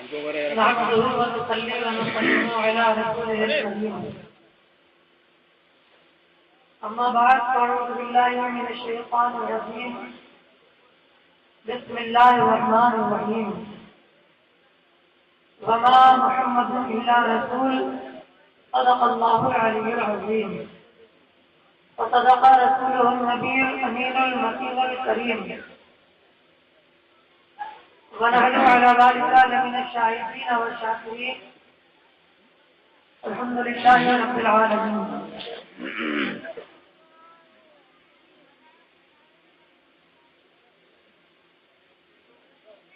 نحمده ونصلي ونسلم على رسوله الكريم أما بعد فأعوذ بالله من الشيطان الرجيم بسم الله الرحمن الرحيم وما محمد إلا رسول صدق الله العلي العظيم وصدق رسوله النبي الأمين المكين الكريم ونحن على ذلك لمن الشاهدين والشاكرين الحمد لله رب العالمين.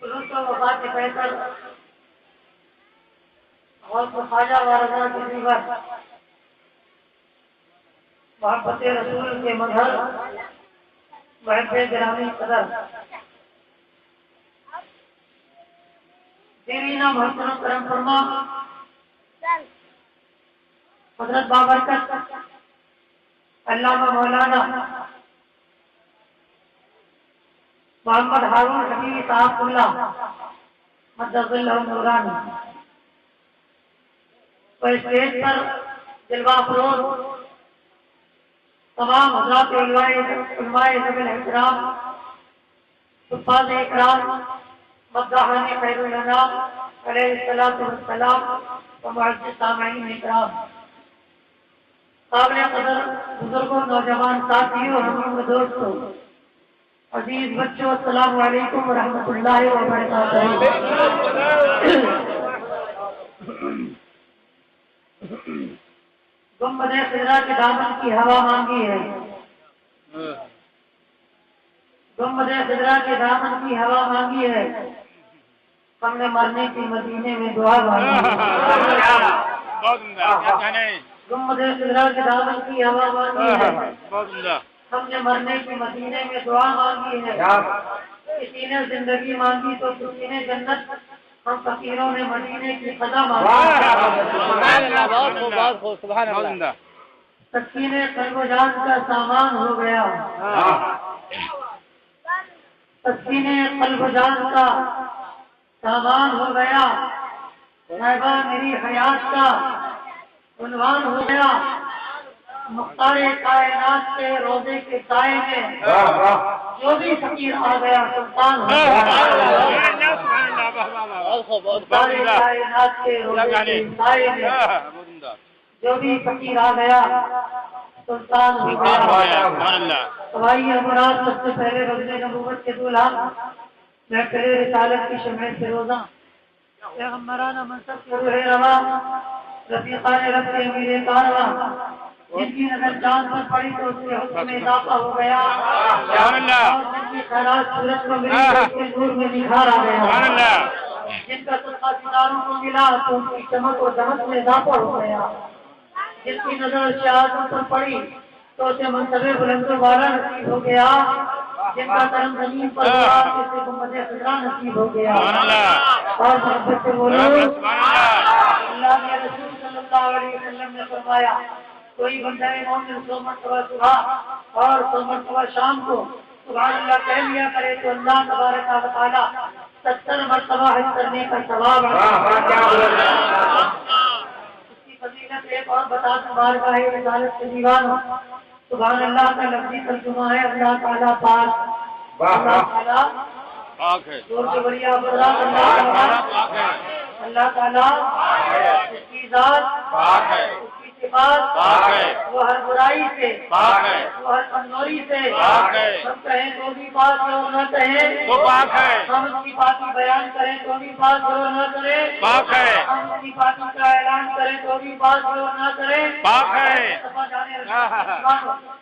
حضور کو وفات بہتر اور خواجہ وارثہ کی دیگر محبت رسول کے مظہر محب گرامی قدر دیرینہ محترم کرم فرما حضرت بابرکت علامہ مولانا محمد ہارون حبیب صاحب اللہ مدد اللہ نورانی اور اسٹیج پر جلوہ افروز تمام حضرات علماء ذوی الاحترام حفاظ اکرام مداحان خیر الانام علیہ الصلوۃ والسلام و معزز سامعین اکرام، قابل قدر بزرگوں، نوجوان ساتھیوں، حضور دوستوں، عزیز بچوں، السلام علیکم ورحمۃ اللہ وبرکاتہ۔ گنبد خضرا کے دامن کی ہوا مانگی ہے، گنبد خضرا کے دامن کی ہوا مانگی ہے، ہم نے مرنے کی مدینے میں دعا مانگی ہے۔ گنبد خضرا کے دامن کی ہوا مانگی ہے، ہم نے مرنے کی مدینے میں دعا مانگی ہے۔ کسی نے زندگی مانگی تو کسی نے جنت، ہم فقیروں نے مدینے کی قضا مانگی۔ سکینے قلب و جان کا سامان ہو گیا، سکینے قلب و جان کا سامان ہو گیا، صاحبہ میری حیات کا عنوان ہو گیا۔ مختار کائنات کے روزے کے سائے میں جو بھی فقیر آ گیا سلطان ہو گیا۔ مختار کائنات کے روزے کے سائے میں جو بھی فقیر آ گیا سلطان ہو گیا۔ سوائی امراض سب سے پہلے روزے نبوت کے دولہا میں پہلے رسالت کی شمع سے روزہ پیغمبرانہ منصب کے روح رواں رفیقان رب کے امیر کارواں، جن کی نظر چاند پر پڑی تو اس کے حکم میں اضافہ ہو گیا، اور جن کی خیرات سورج کو ملی تو اس کے نور میں نکھار آ گیا، جن کا صدقہ ستاروں کو ملا تو ان کی چمک و دمک میں اضافہ ہو گیا، جن کی نظر شہادت پر پڑی تو اسے منصب بلند و بالا نصیب ہو گیا، جن کا کرم زمین پر ہوا اسے گنبد خضرا نصیب ہو گیا۔ اور محبت سے بولو، اللہ کے رسول صلی اللہ علیہ وسلم نے فرمایا کوئی بندہ مومن 100 مرتبہ صبح اور 100 مرتبہ شام کو سبحان اللہ کہہ لیا کرے تو اللہ تبارک و تعالی 70 مرتبہ حج کرنے کا ثواب ہے۔ اس کی فضیلت ایک اور بتا دوں، بارگاہ رسالت کے دیوانوں، سبحان اللہ کا لفظی ترجمہ ہے اللہ تعالیٰ پاک، اللہ تعالیٰ پاک ہے، زور سے بڑی آبادات اللہ تعالیٰ اس کی ذات پاک ہے، اس کی صفات پاک ہے، وہ ہر برائی سے پاک ہے، وہ ہر کمزوری سے پاک ہے، ہم کہیں تو بھی پاک ہے اور نہ کہیں تو پاک ہے، ہم اس کی پاکی بیان کریں تو بھی پاک ہے اور نہ کریں پاک ہے، ہم اس کی پاکی کا اعلان کریں تو بھی پاک ہے اور نہ کریں پاک ہے۔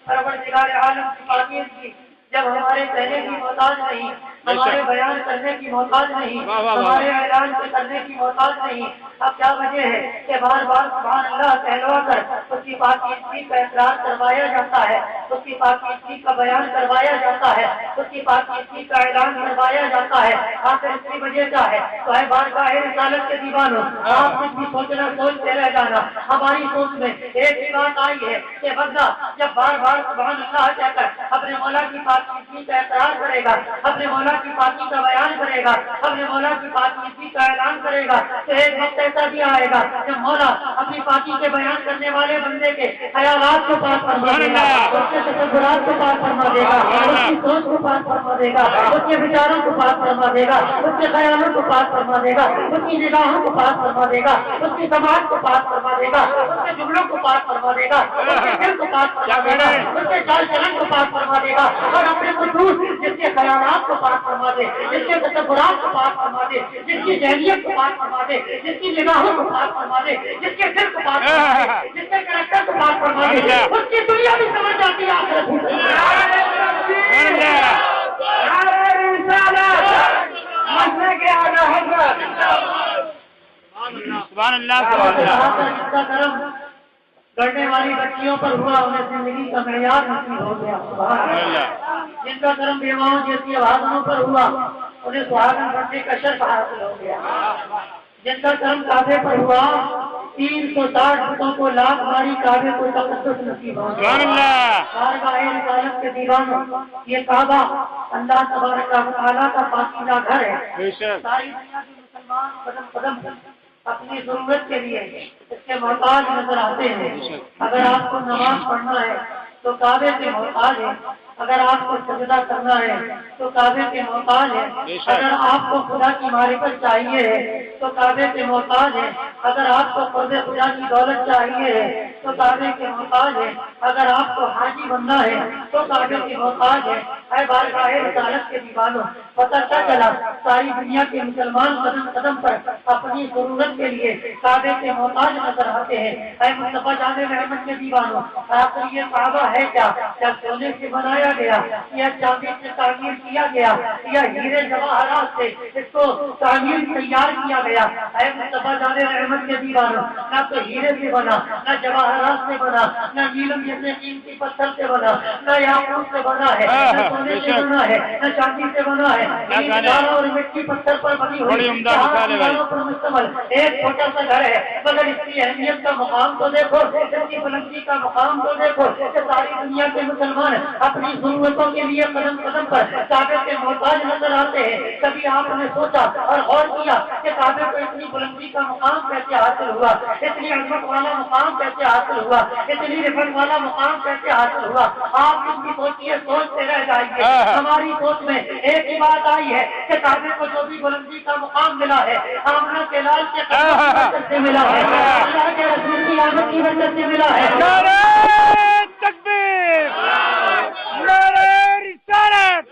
پروردگار عالم کی پاکیزگی جب ہمارے کہنے کی محتاج نہیں، ہمارے بیان کرنے کی محتاج نہیں، ہمارے اعلان کرنے کی محتاج نہیں، اب کیا وجہ ہے کہ بار بار سبحان اللہ کہلوا کر اس کی پاکیزگی کا اقرار کروایا جاتا ہے، اس کی پاکیزگی کا بیان کروایا جاتا ہے، اس کی پاکیزگی کا اعلان کروایا جاتا ہے، آخر اس کی وجہ کیا ہے؟ تو ہے بارگاہ رسالت کے دیوانوں، آپ کچھ بھی سوچنا سوچتے رہ جانا، ہماری سوچ میں ایک ہی بات آئی ہے کہ بندہ جب بار بار سبحان اللہ کہہ کر اپنے مولا کی پاکیزگی کا اقرار کرے گا، اپنے مولا کی پاکی کا بیان کرے گا، اپنے مولا کی پاکی کا اعلان کرے گا، تو ایک وقت ایسا بھی آئے گا کہ مولا اپنی پاکی کے بیان کرنے والے بندے کے خیالات کو پاک فرما دے گا، اس کے تصورات کو پاک فرما دے گا، اس کی سوچ کو پاک فرما دے گا، اس کے وچاروں کو پاک فرما دے گا، اس کے خیالوں کو پاک فرما دے گا، اس کی نگاہوں کو پاک فرما دے گا، اس کی سماج کو پاک فرما دے گا، اس کے جملوں کو پاک فرما دے گا، اس کے دل کو پاک فرما دے گا، اس کے چال چلن کو پاک فرما دے گا، اور اپنے خصوص جس کے خیالات کو پاک فرما دے، جس کے تصورات کو پاک فرما دے، جس کی ذہنیت کو پاک فرما دے، جس کی نگاہوں کو پاک فرما دے، جس کے دل کو پاک فرما دے، جس کے کریکٹر کو پاک فرما دے، اس کی دنیا بھی سمجھ جاتی ہے آخرت بھی۔ سبحان اللہ کرم کرنے والی بچیوں پر ہوا، انہیں زندگی کا معیار نصیب ہو گیا۔ جن کا کرم بیواؤں جیسی آوازوں پر ہوا، انہیں سہاگن بننے کا شرف حاصل ہو گیا۔ جن کا کرم کعبے پر ہوا، 360 بتوں کو لاکھ ماری کعبے کو تقدس نصیب ہو گیا۔ بارگاہ رسالت کے دیوانوں، یہ کعبہ اللہ تبارک و تعالیٰ کا پاکیزہ گھر ہے۔ ساری دنیا کے مسلمان قدم قدم اپنی ضرورت کے لیے اس کے محتاج نظر آتے ہیں۔ اگر آپ کو نماز پڑھنا ہے تو کعبے کے محتاج ہے، اگر آپ کو سجدہ کرنا ہے تو کعبے کے محتاج ہے، اگر آپ کو خدا کی معرفت چاہیے ہے تو کعبے کے محتاج ہے، اگر آپ کو قرب خدا کی دولت چاہیے ہے تو کعبے کے محتاج ہے، اگر آپ کو حاجی بننا ہے تو کعبے کے محتاج ہے۔ اے بارگاہ رسالت کے دیوانوں، پتہ کیا چلا؟ ساری دنیا کے مسلمان قدم قدم پر اپنی ضرورت کے لیے کعبے کے محتاج نظر آتے ہیں۔ اے مصطفیٰ جان محمد کے دیوانوں، آخر یہ کعبہ ہے کیا سونے سے بنایا گیا یا چاندی سے تعمیر کیا گیا یا ہیرے جواہرات سے اس کو تعمیر تیار کیا گیا؟ اے مصطفیٰ جان محمد کے دیوانوں، نہ تو ہیرے سے بنا، نہ جواہرات سے بنا، نہ نیلم جیسے قیمتی پتھر سے بنا، نہ یاقوت سے بنا ہے، نہ سونے سے بنا ہے، نہ چاندی سے بنا ہے، اور مٹی پتھر پر بنی ہوئی پر مشتمل ایک چھوٹا سا گھر ہے، مگر اس کی اہمیت کا مقام تو دیکھو، اس کی بلندی کا مقام تو دیکھو کہ ساری دنیا کے مسلمان اپنی ضرورتوں کے لیے قدم قدم پر کعبے کے محتاج نظر آتے ہیں۔ کبھی آپ نے سوچا اور غور کیا کہ کعبے کو اتنی بلندی کا مقام کیسے حاصل ہوا، اتنی عظمت والا مقام کیسے حاصل ہوا، اتنی رفعت والا مقام کیسے حاصل ہوا؟ آپ اس کی سوچیے، سوچتے رہ جائیے۔ ہماری سوچ میں ایک ہی بات آئی ہے کہ کعبے کو جو بھی بلندی کا مقام ملا ہے آمنہ کے لال کے قدم کی وجہ سے ملا ہے، اللہ کے رسول کی آمد کی وجہ سے ملا ہے۔ نعرہ تکبیر، نعرہ رسالت،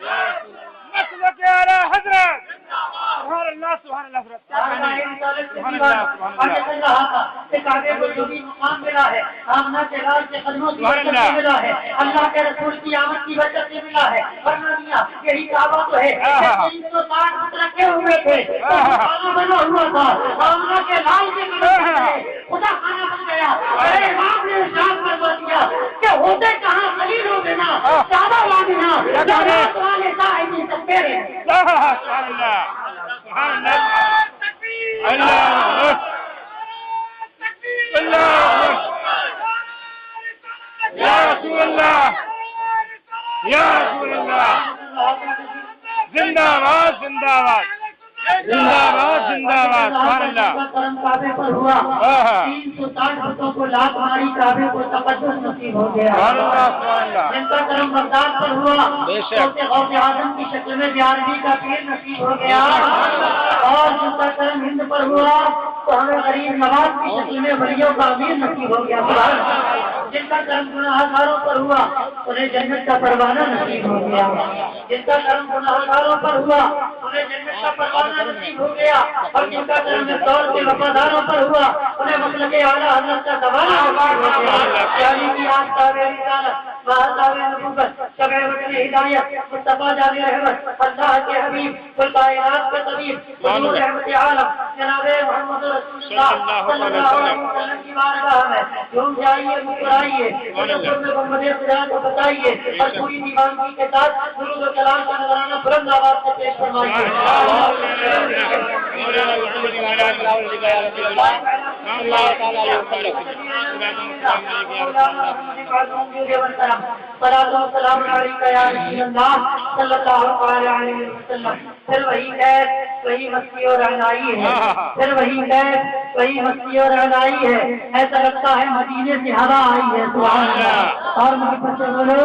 مسلک اعلیٰ حضرت، سبحان اللہ سبحان اللہ۔ کعبے کو جو بھی مقام ملا ہے آمنہ کے لال کے قدموں کی وجہ سے ملا ہے، اللہ کے رسول کی آمد کی وجہ سے ملا ہے۔ ورنہ میاں یہی کعبہ تو ہے 360 فٹ رکھے ہوئے تھے، کھانا بنا ہوا تھا، آمنہ کے لال کے قدم سے خدا کھانا بن گیا۔ ارے امام نے ارشاد فرما دیا کہ ہوتے کہاں خلیل ہو بنا کعبہ وامنا جنات والے صاحب سکتے ہیں۔ سبحان اللہ سبحان اللہ اللہ اللہ یا رسول اللہ یا رسول اللہ، زندہ باد زندہ باد زندہ باد زندہ باد، سبحان اللہ۔ کرم کعبے پر ہوا، 360 بتوں کو لاکھ ماری کعبے کو تقدس نصیب ہو گیا۔ سبحان اللہ سبحان اللہ۔ جن کا کرم بغداد پر ہوا، اسے غوث اعظم کی شکل میں بیارہویں کا پیر نصیب ہو گیا، اور جن کا کرم ہند پر ہوا تو ہمیں غریب نواز کی شکل میں ولیوں کا امیر نصیب ہو گیا۔ جن کا کرم گناہ گاروں پر ہوا انہیں جنت کا پروانہ نصیب ہو گیا، جن کا کرم گناہ گاروں پر ہوا انہیں جنت کا پروانہ نصیب ہو گیا، اور جن کا کرم دور کے وفاداروں پر ہوا انہیں مسلک اعلیٰ حضرت کا زمانہ ہو گیا۔ یعنی کہ آفتاب رسالت، مہتاب نبوت، شمع وطن ہدایت، مصطفیٰ جان رحمت، اللہ کے حبیب، کل کائنات کے طبیب، حضور رحمت عالم جناب محمد رسول اللہ صلی اللہ علیہ وسلم کی بارگاہ میں جھوم جائیے، مسکرائیے، محمد خدا کو بتائیے، اور پوری دیوانگی کے ساتھ درود و کلام کا نذرانہ بلند آواز سے پیش فرمائیے۔ اللہ تعالیٰ یہ بارک السلام علیکم یا رسول اللہ صلی اللہ علیہ وسلم. پھر وہی قید, وہی مستی اور رہنائی ہے, پھر وہی قید, وہی مستی اور رہنائی ہے. ایسا لگتا ہے مدینے سے ہوا آئی ہے. سبحان اللہ. اور محبت سے بولو.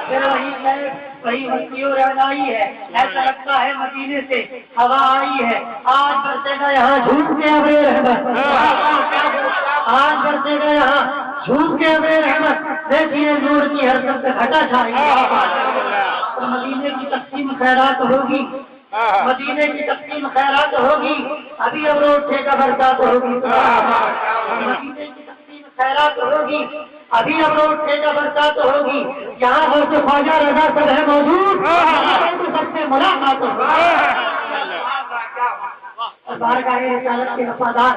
پھر وہی قید, وہی مستی اور رہنائی ہے. ایسا لگتا ہے مدینے سے ہوا آئی ہے. آج برسے گا یہاں جھوٹ کے ابرے رحمت, آج برسے گا یہاں جھوٹ کے ابرے رحمت. دیکھیے نور کی ہر طرف سے گھٹا چھائے گا. تو مدینے کی تقسیم خیرات ہوگی, مدینے کی تقسیم خیرات ہوگی. ابھی اب اٹھے گا برسات ہوگی. مدینے کی تقسیم خیرات ہوگی, ابھی اب اٹھے گا برسات ہوگی. یہاں ہو تو خواجہ رضا سب ہے موجود, سب سے ملاقات ہوگی. بارگاہ رسالت کے وفادار,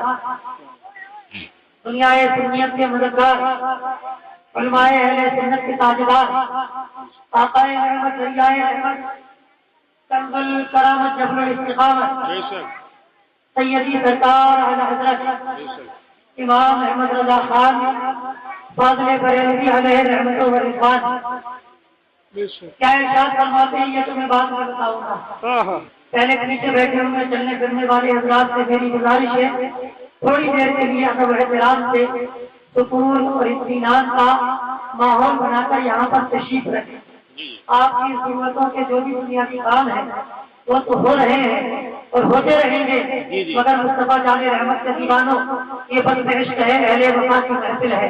دنیا سنیت کے مددگار, علماء اہل سنت کے تاجدار, آقا رحمت, ذریعہ رحمت, کنز الکرامت, جبل الاستقامت, سیدی سرکار اعلی حضرت امام احمد رضا خان فاضل بریلوی علیہ رحمت و رضوان. کیا ارشاد فرماتے ہیں, یہ تمہیں بات میں بتاؤں گا. پہلے پیچھے بیٹھے ہوئے چلنے پھرنے والے حضرات سے میری گزارش ہے, تھوڑی دیر کے لیے ادب و احترام سے سکون اور اطمینان کا ماحول بنا کر یہاں پر تشریف رکھیں. آپ کی ضرورتوں کے جو بھی بنیادی کام ہیں وہ تو ہو رہے ہیں اور ہوتے رہیں گے, مگر مصطفیٰ جان رحمت کے دیوانوں, یہ بد عشق ہے, اہل وفا کی محفل ہے.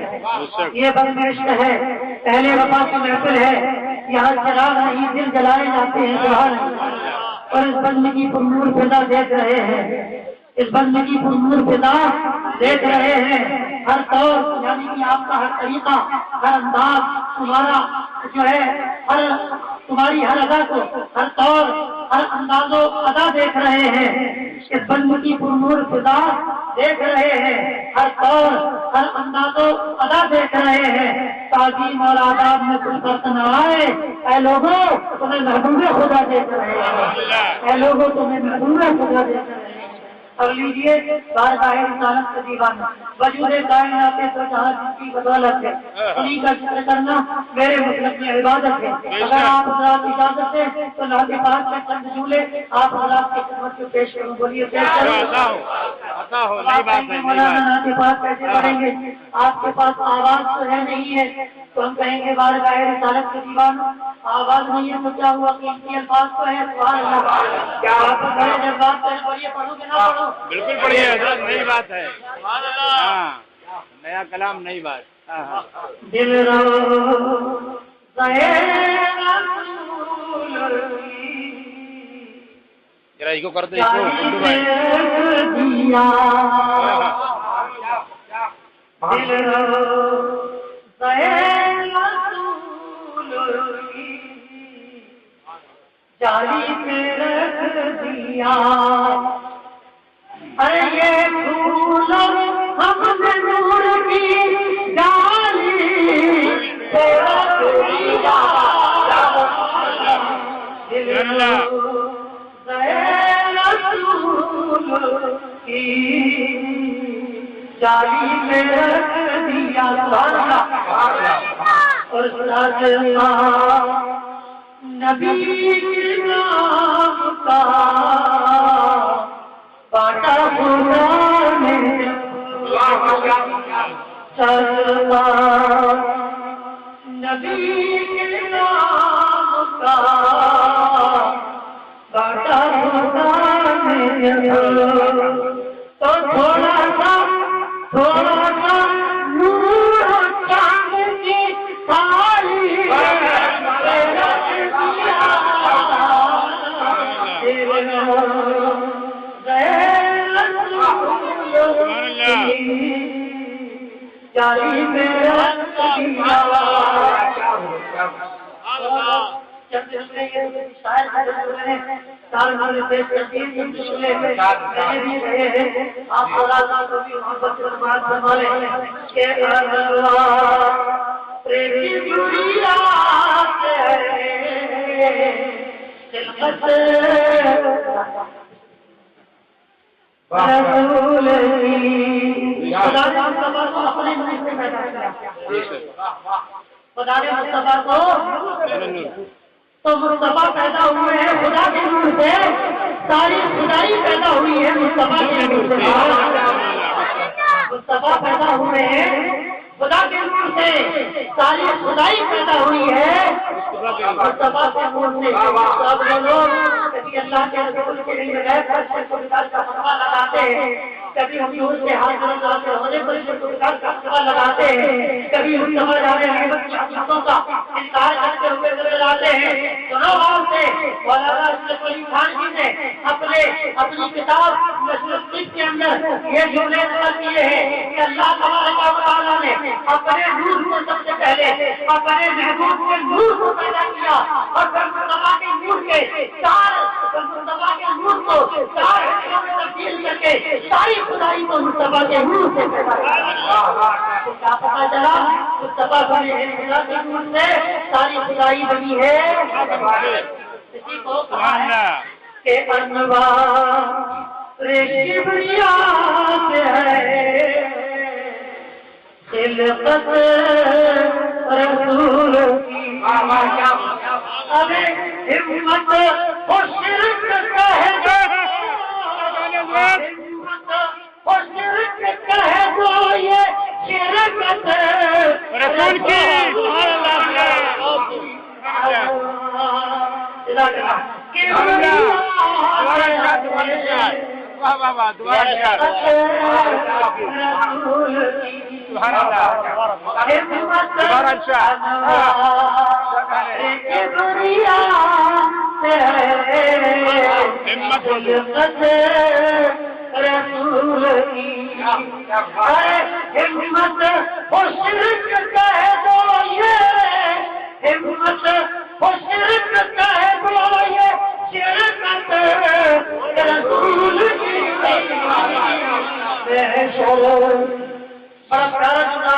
یہ بد عشق ہے, اہل وفا کی محفل ہے. یہاں چراغ نہیں دل جلائے جاتے ہیں. سبحان اللہ. اور اس بندے کی پرنور فضا دیکھ رہے ہیں, اس بندے کی پرنور فضا دیکھ رہے ہیں. ہر طور یعنی کہ آپ کا ہر طریقہ, ہر انداز تمہارا جو ہے, ہر تمہاری ہر ادا کو, ہر طور, ہر انداز و ادا دیکھ رہے ہیں. اس بندے کی پرنور فضا دیکھ رہے ہیں, ہر طور, ہر انداز و ادا دیکھ رہے ہیں. تعظیم اور آداب میں کچھ فرق نہ آئے. اے لوگوں تمہیں محبوب خدا دیکھ رہے ہیں, اے لوگوں تمہیں محبوب خدا دیکھ رہے ہیں. اب لیجیے بارگاہ رسالت کا دیوانہ, وجود کائنات تو جہاں جس کی بدولت ہے, انہیں کا ذکر کرنا میرے مسلک میں عبادت ہے. اگر آپ حضرات اجازت ہے تو نعت پاک کے چند جملے آپ حضرات کی خدمت میں پیش کروں. بولیے مولانا نعت پاک کیسے پڑھیں گے؟ آپ کے پاس آواز تو ہے نہیں ہے تو ہم کہیں گے بارگاہ رسالت کے دیوانہ, آواز نہیں ہے تو کیا ہوا, قیمتی الفاظ تو ہے. سبحان اللہ. کیا آپ بڑے جذبات سے پڑھیے, پڑھو کہ نہ پڑھو؟ بالکل پڑھیے حضرت, نئی بات ہے. نیا کلام, نئی بات. دل ذرا اس کو کرتے جالی میں رکھ دیا. ارے یہ پھول ہم نے نور کی جالی میں رکھ دیا. رسول کی جالی میں رکھ دیا. اور نبی کے نام کا باٹا خدا نے چلتا. نبی کے نام کا باٹا خدا نے تو تھوڑا سا نور چاند کی تھالی جالی میں آپ رسول خدا نے مصطفیٰ کو اپنے نور سے پیدا کیا. خدا نے مصطفیٰ کو تو مصطفیٰ پیدا ہوئے ہیں خدا کے نور سے. ساری خدائی پیدا ہوئی ہے مصطفیٰ کے نور سے. مصطفیٰ پیدا ہوئے ہیں خدا کے نور سے. ساری خدائی پیدا ہوئی ہے مصطفیٰ کے نور سے. سب لوگ کبھی اللہ کے رسول کے لیے غیر کا فتویٰ لگاتے ہیں, کبھی حضور کے ہاتھ میں ہونے پر شرکت کا فتویٰ لگاتے ہیں, کبھی ہم سمجھ رہے ہیں کی حقیقتوں کا انکار کرتے ہوئے نظر آتے ہیں. دونوں بار سے مولانا اشرف علی خان جی نے اپنی کتاب نصرالدین کے اندر یہ جملے نقل کیے ہیں کہ اللہ تبارک و تعالیٰ نے اپنے نور کو سب سے پہلے اپنے محبوب کے نور کو پیدا کیا اور پھر مصطفیٰ کے نور کے مصطفیٰ کے نور کو چار حصوں میں تبدیل کر کے ساری خدائی کو مصطفیٰ کے نور سے پیدا کیا. تو کیا پتا چلا مصطفیٰ خدا کے نور سے ساری خدائی بنی ہے. اسی کو کہا ہے کہ انوار کبریا سے ہے خلقت رسول کی. اب ہمت و شرک کہہ دو, ہمت و شرک کہہ دو یہ شرکت رسول کی. رسول کی ہمت و شرک کہہ دو یہ ہمت و شرک کہہ دو یہ شرکت رسول کی. بڑا پیارا جملہ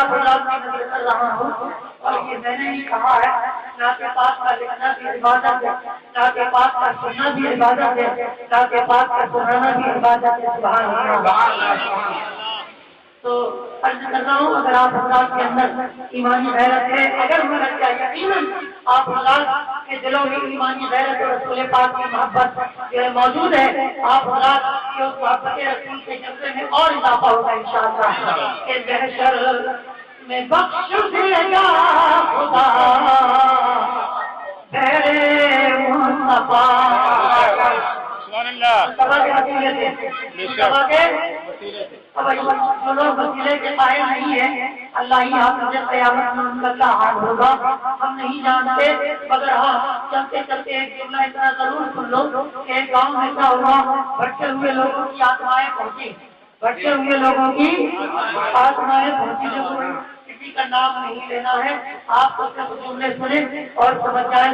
کر رہا ہوں اور یہ میں نے ہی کہا ہے. نعت پاک کا لکھنا بھی عبادت ہے, نعت پاک کا سننا بھی عبادت ہے, نعت پاک کا سنانا بھی عبادت ہے. سبحان اللہ. تو عرض کر رہا ہوں اگر آپ حضرات کے اندر ایمانی غیرت ہے, اگر ہونا چاہیے یقیناً آپ حضرات کے دلوں میں ایمانی غیرت اور رسول پاک کی محبت موجود ہے, آپ حضرات کی اس محبت رسول کے جذبے میں اور اضافہ ہوگا انشاءاللہ. کہ محشر میں بخش دے گا خدا میرے مصطفیٰ. اب جو لوگ وسیلے کے قائل نہیں ہیں اللہ ہی حافظ قیامت میں ان کا کیا حال ہوگا ہم نہیں جانتے, مگر ہاں چلتے چلتے ایک جملہ اتنا ضرور سن لو کہ ایک گاؤں میں ایسا ہوا بھٹکے ہوئے لوگوں کی آتمائیں پہنچی, بھٹکے ہوئے لوگوں کی آتمائیں پہنچی. جو کسی کا نام نہیں لینا ہے, آپ کو صرف جملے سنیں اور سمجھدار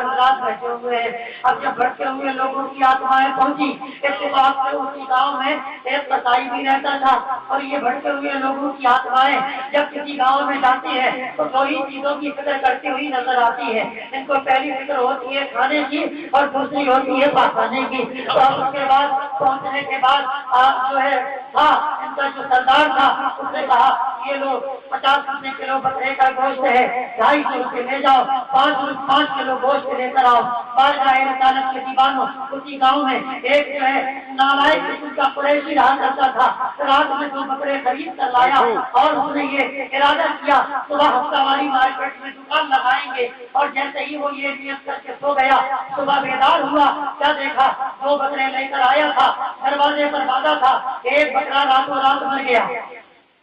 حضرات بیٹھے ہوئے ہیں. اب جب بھٹکے ہوئے لوگوں کی آتمائیں پہنچی, اتفاق سے اسی گاؤں میں ایک قصائی بھی رہتا تھا اور یہ بھٹکے ہوئے لوگوں کی آتمائیں جب کسی گاؤں میں جاتی ہے تو دو ہی چیزوں کی فکر کرتی ہوئی نظر آتی ہے. ان کو پہلی فکر ہوتی ہے کھانے کی اور دوسری ہوتی ہے پاخانے کی. اور اس کے بعد پہنچنے کے بعد آپ جو ہے ان کا جو سردار تھا اس نے کہا یہ لوگ 50 کلو بکرے کا گوشت ہے, 250 روپے لے جاؤ, 5 کلو گوشت لے کر آؤ. بارگاہ رسالت کے دیوانوں اسی گاؤں میں ایک جو ہے نالائق قسم کا قریشی رہا کرتا تھا. رات میں 2 بکرے خرید کر لایا اور اس نے یہ ارادہ کیا صبح ہفتہ واری مارکیٹ میں دکان لگائیں گے. اور جیسے ہی وہ یہ نیت کر کے سو گیا, صبح بیدار ہوا, کیا دیکھا 2 بکرے لے کر آیا تھا, دروازے پر باندھا تھا. ایک بکرا راتوں رات مر گیا,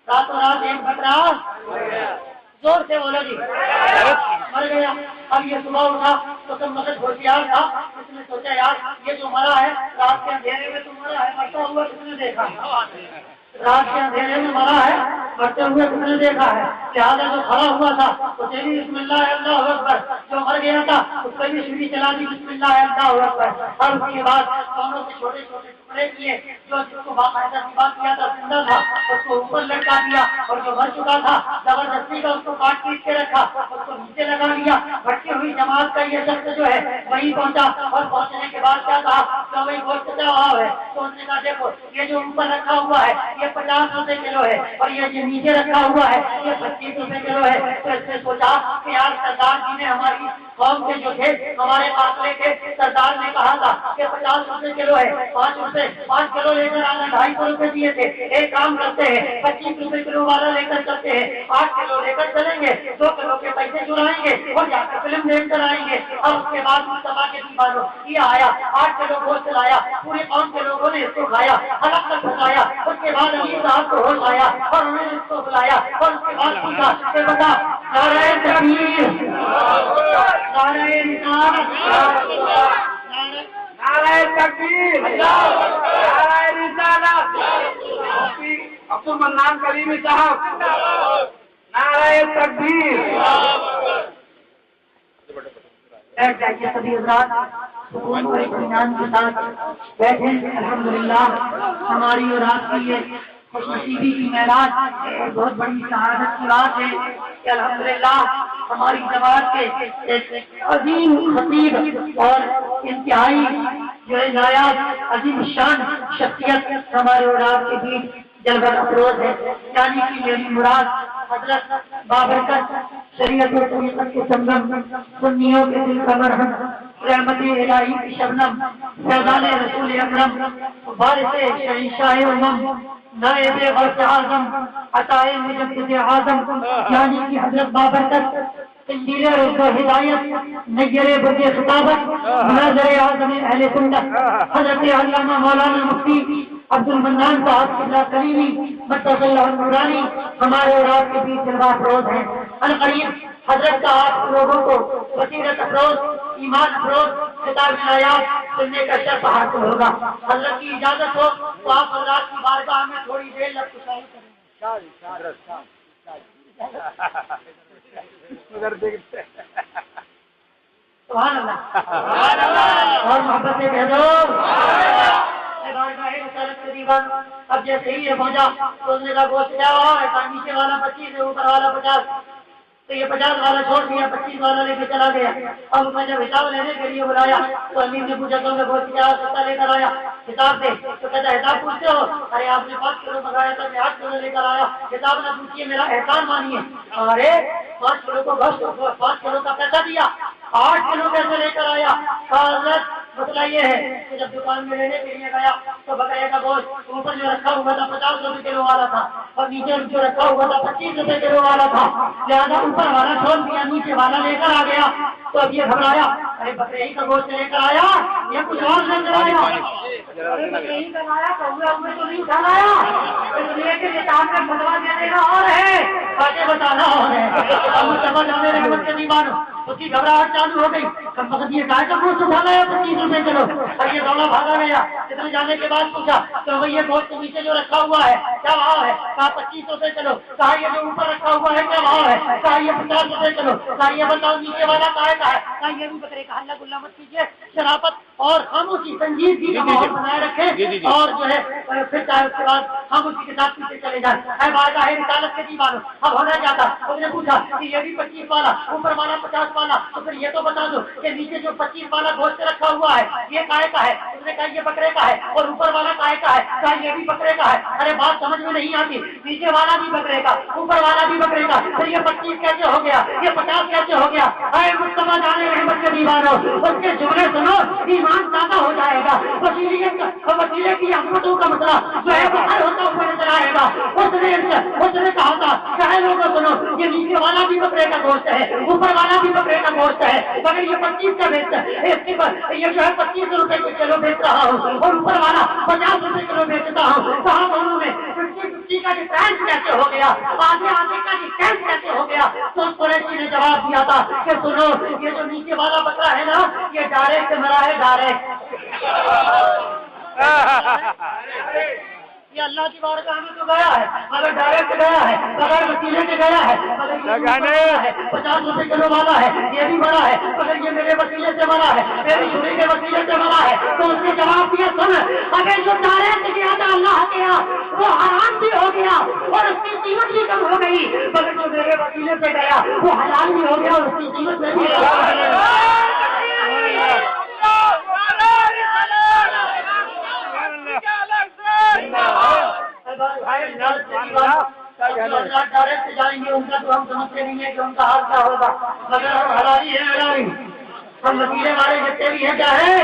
راتوں رات ایک بکرا زور سے بولا جی مر گیا. اب یہ صبح اٹھا تو سب مدد ہوشیار تھا, اس نے سوچا یار یہ جو مرا ہے رات کے اندھیرے میں تو مرا ہے, مرتا ہوا کس نے دیکھا, رات کے اندھیرے میں مرا ہے مرتے ہوئے کس نے دیکھا ہے. لہٰذا جو کھڑا ہوا تھا تو تیری بسم اللہ اللہ اکبر, جو مر گیا تھا اس پر بھی سیڑھی چلا دی بسم اللہ اللہ اکبر. اور اس کے بعد دونوں سے چھوٹے چھوٹے ٹکڑے کیے, جو جس کو باقاعدہ سبا کیا تھا زندہ تھا اس کو اوپر لٹکا دیا, اور جو مر چکا تھا زبردستی کا اس کو کاٹ پیٹ کے رکھا, اس کو نیچے لگا لیا. بھٹکی ہوئی جماعت کا یہ شخص جو ہے وہیں پہنچا اور پہنچنے کے بعد کیا کہا کہ وہی گوشت کیا ہوا ہے. تو انہوں نے کہا دیکھو یہ جو اوپر رکھا ہوا ہے یہ 50 روپے کلو ہے اور یہ جو نیچے رکھا ہوا ہے یہ 25 روپے کلو ہے. تو اس نے سوچا کہ یار سردار جی نے ہماری قوم کے جو تھے ہمارے قافلے کے سردار نے کہا تھا کہ 50 روپے کلو ہے, 5 کلو لے کر آنا, 250 روپے دیے تھے. ایک کام کرتے ہیں 25 روپے کلو والا لے کر چلتے ہیں, 8 کلو لے کر چلیں گے, 2 کلو کے پیسے چرائیں گے اور جا کر فلم دیکھ کر آئیں گے. اور اس کے بعد مصطفیٰ کے دیوانوں یہ آیا 8 کلو گوشت لایا, پورے قوم کے لوگوں نے اس کو کھایا, الگ کر پکایا. اس کے بعد امیر صاحب کو ہوش آیا اور انہوں نے اس کو بلایا اور اس کے بعد پوچھا کہ بتا نعرہ تکبیر, نعرہ رسالت, نعرہ تکبیر, نعرہ رسالت, عبد المنان کریمی صاحب, نعرہ تکبیر. بیٹھ جائیے سبھی حضرات, سکون اور اطمینان کے ساتھ بیٹھے. الحمدللہ ہماری اور آپ کی یہ خوش نصیبی کی معراج اور بہت بڑی سعادت کی بات ہے کہ الحمدللہ ہماری جماعت کے ایک عظیم خطیب اور انتہائی جو ہے نایاب عظیم شان شخصیت ہمارے اور آپ کے بیچ جلوہ افروز ہے. یعنی کہ میری مراد حضرت بابرکت شریعت و طریقت کے سنگم, سنیوں کے دل کا مرہم, رحمت الہی کی شبنم, فیضان رسول اکرم, بارش شہنشاہ امم, نائب غوث اعظم, عطائے مجدد اعظم یعنی کہ حضرت بابرکت تنزیل رشد و ہدایت, نیر برد خطابت, مناظر اعظم اہل سنت حضرت علامہ مولانا مفتی عبد المنان صاحب قبلہ کریمی مدد اللہ نورانی ہمارے اور آپ کے بیچ جلوہ افروز ہیں. عنقریب حضرت کا آپ لوگوں کو بصیرت افروز, ایمان افروز خطاب نایاب سننے کا شرف حاصل ہوگا. حضرت کی اجازت ہو تو آپ حضرات کی بارگاہ میں تھوڑی دیر لفظ کریں. سبحان اللہ اور محبت سے کہہ دو. اب جیسے ہی یہ پہنچا تو اس نے کہا گوشت کیا ہوا ہے, نیچے والا 25 ہے, اوپر والا 50. تو یہ 50 والا چھوڑ دیا, 25 والا لے کے چلا گیا. اب میں جب حساب لینے کے لیے بلایا تو امیر نے پوچھا تو میں گوشت کیا سستا لے کر آیا, حساب دے. تو کہتا ہے حساب پوچھتے ہو, ارے آپ نے 5 کلو منگایا تھا, میں 8 کلو لے کر آیا, حساب نہ پوچھیے میرا احسان مانیے. ارے 5 کلو کو گوشت 5 کلو کا پیسہ دیا, 8 کلو کیسے لے کر آیا؟ حضرت مسئلہ یہ ہے کہ جب دکان میں لینے کے لیے گیا تو بکرے کا گوشت اوپر جو رکھا ہوا تھا 50 روپے کلو والا تھا اور نیچے جو رکھا ہوا تھا 25 روپے کلو والا تھا. لہٰذا اوپر والا چھوڑ دیا, نیچے والا لے کر آ گیا. تو اب یہ گھبرایا, ارے بکرے ہی کا گوشت لے کر آیا یا کچھ اور لے کر آیا؟ ارے بکرے ہی کا لایا تو نہیں اٹھا لایا, اس لیے کہ کتاب میں فتوا دینے کا اور ہے, آگے بتانا اور ہے. اب سمجھ آنے رحمت کے دیوانوں اس کی گھبراہٹ چالو ہو گئی. کم وقت یہ گائے کا گوشت اٹھا لایا 25 روپے کلو, اور یہ دوڑا بھاگا گیا. اتنے جانے کے بعد پوچھا تو وہ یہ گوشت نیچے جو رکھا ہوا ہے کیا بھاؤ ہے؟ کہا 25 روپے کلو. کہا یہ جو اوپر رکھا ہوا ہے کیا بھاؤ ہے؟ کہا یہ 50 روپے کلو. کہا یہ بتاؤ نیچے والا کہا ہے؟ کہا یہ بھی بکرے کا. ہلہ گلا مت کیجیے, شرافت اور خاموشی سنجیدگی کا ماحول بنائے رکھے اور جو ہے پھر چاہے اس کے بعد خاموشی کے ساتھ پیچھے چلے جائیں. اے بارگاہ رسالت کے دیوانوں, اب ہونا چاہتا. اس نے پوچھا کہ یہ بھی 25 والا, اوپر والا 50 والا, تو پھر یہ تو بتا دو کہ نیچے جو 25 والا گوشت رکھا ہوا ہے یہ کائے کا ہے؟ اس نے کہا یہ بکرے کا ہے. اور اوپر والا کائے کا ہے؟ کہا یہ بھی بکرے کا ہے. ارے بات سمجھ میں نہیں آتی, نیچے والا بھی بکرے کا, اوپر والا بھی بکرے کا, پھر یہ 25 کیسے ہو گیا, یہ 50 کیسے ہو گیا؟ اے مصطفیٰ جانے رحمت کے دیوانوں, اس کے جملے سنو, ایمان تازہ ہو جائے گا. وسیلے کی عظمتوں کا مسئلہ جو ہے وہ حل ہوتا ہوا نظر آئے گا. اس نے کہا تھا چاہے لوگوں سنو, یہ نیچے والا بھی بکرے کا گوشت ہے, اوپر والا بھی بکرے کا گوشت ہے, مگر یہ 25 کا بیچتا ہے. یہ جو ہے 25 روپے کلو بیچ رہا ہوں اور اوپر والا 50 روپے کلو بیچتا ہوں. کہاں دونوں میں 50-50 کا ڈفرینس کیسے ہو گیا, آدھے کا ڈفرینس کیسے ہو گیا؟ تو قریشی نے جواب دیا تھا کہ سنو, یہ جو نیچے والا بکرا ہے نا یہ ڈائریکٹ مرا ہے, ڈائریکٹ. یہ اللہ کی بارگاہ میں تو گیا ہے, مگر ڈائریکٹ گیا ہے, بغیر وسیلے کے گیا ہے. مگر یہ 50 روپے کلو والا ہے, یہ بھی بڑا ہے, مگر یہ میرے وسیلے سے بڑا ہے, میری چھری کے وسیلے سے بڑا ہے. تو اس نے جواب دیا, سن, اگر جو ڈائریکٹ گیا تھا اللہ کے یہاں وہ حرام بھی ہو گیا اور اس کی قیمت بھی کم ہو گئی، مگر جو میرے وسیلے سے گیا وہ حلال بھی ہو گیا اور اس کی قیمت میں بھی ڈائریکٹ جائیں گے، ان کا تو ہم سمجھتے نہیں ہے کہ ان کا حال کیا ہوگا، مگر ہم حلالی ہے حلالی، ہم وسیلے والے جتنے بھی ہیں کیا ہے،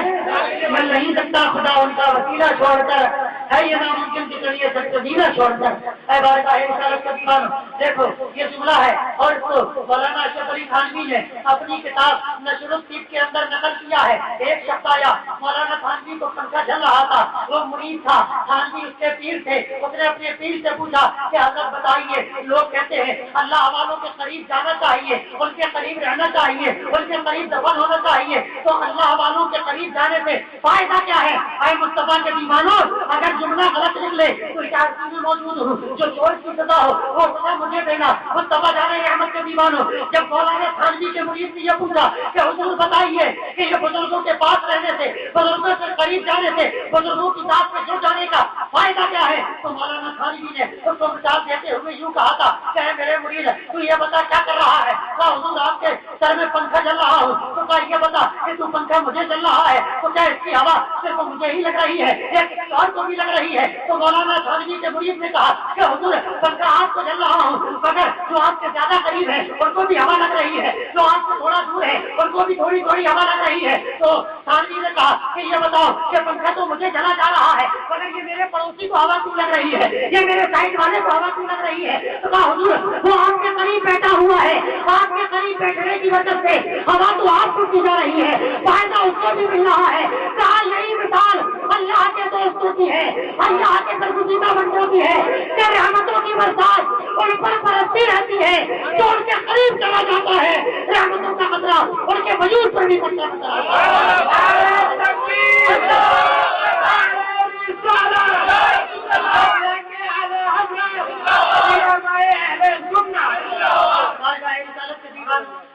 میں نہیں سکتا خدا ان کا وسیلہ چھوڑ کر ہے یہ ناممکن کے ذریعے سبزینہ چھوڑ کر اے بارگاہ رسالت کا دیوان۔ دیکھو یہ جملہ ہے اور اس کو مولانا اشرف علی تھانوی نے اپنی کتاب نشر الطیب کے اندر نقل کیا ہے۔ ایک شخص آیا، مولانا تھانوی کو پنکھا چل رہا تھا، وہ مرید تھا، تھانوی اس کے پیر تھے، اس نے اپنے پیر سے پوچھا کہ حضرت بتائیے، لوگ کہتے ہیں اللہ والوں کے قریب جانا چاہیے، ان کے قریب رہنا چاہیے، ان کے قریب دفن ہونا چاہیے، تو اللہ والوں کے قریب جانے سے فائدہ کیا ہے؟ اے مصطفیٰ کے دیوانوں، اگر جملہ غلط نکلے تو اجازت میں موجود ہوں، جو چور کی سزا ہو وہ سزا مجھے دینا۔ مصطفیٰ جانے رحمت کے دیوانوں، جب مولانا تھانوی کے مرید نے یہ پوچھا کہ حضور بتائیے کہ یہ بزرگوں کے پاس رہنے سے، بزرگوں سے قریب جانے سے، بزرگوں کی ذات سے جڑ جانے کا فائدہ کیا ہے، تو مولانا تھانوی نے اس کو مثال دیتے ہوئے یوں کہا تھا کہ اے میرے مرید، تو یہ بتا کیا کر رہا ہے؟ کہا حضور آپ کے سر میں پنکھا چل رہا ہوں، تو کہا یہ بتا کہ تو پنکھا مجھے چل رہا ہے، تو کیا اس کی ہوا صرف مجھے ہی لگ رہی ہے یا کسی اور کو بھی لگ رہی ہے؟ تو مولانا تھانوی کے مرید نے کہا کہ حضور پنکھا آپ کو چل رہا ہوں، مگر جو آپ سے زیادہ قریب ہے ان کو بھی ہوا لگ رہی ہے، جو آپ سے تھوڑا دور ہے ان کو بھی تھوڑی تھوڑی ہوا لگ رہی ہے۔ تو تھانوی نے کہا کہ یہ بتاؤ کہ پنکھا تو مجھے چلا جا رہا ہے، مگر یہ میرے پڑوسی کو ہوا کیوں لگ رہی ہے، یہ میرے سائڈ والے کو ہوا کیوں لگ رہی ہے؟ تو کہا حضور وہ آپ کے قریب بیٹھا ہوا ہے، آپ کے قریب بیٹھنے کی وجہ سے ہوا تو آپ کو کی جا رہی ہے، فائدہ اس کو بھی مل رہا ہے۔ کہا یہی مثال اللہ کے دوستوں کی ہے، اللہ کے برگزیدہ بندوں کی ہے کہ رحمتوں کی برسات ان پر برستی رہتی ہے، جو ان کے قریب چلا جاتا ہے رحمتوں کا خطرہ ان کے وجود پر بھی پڑتا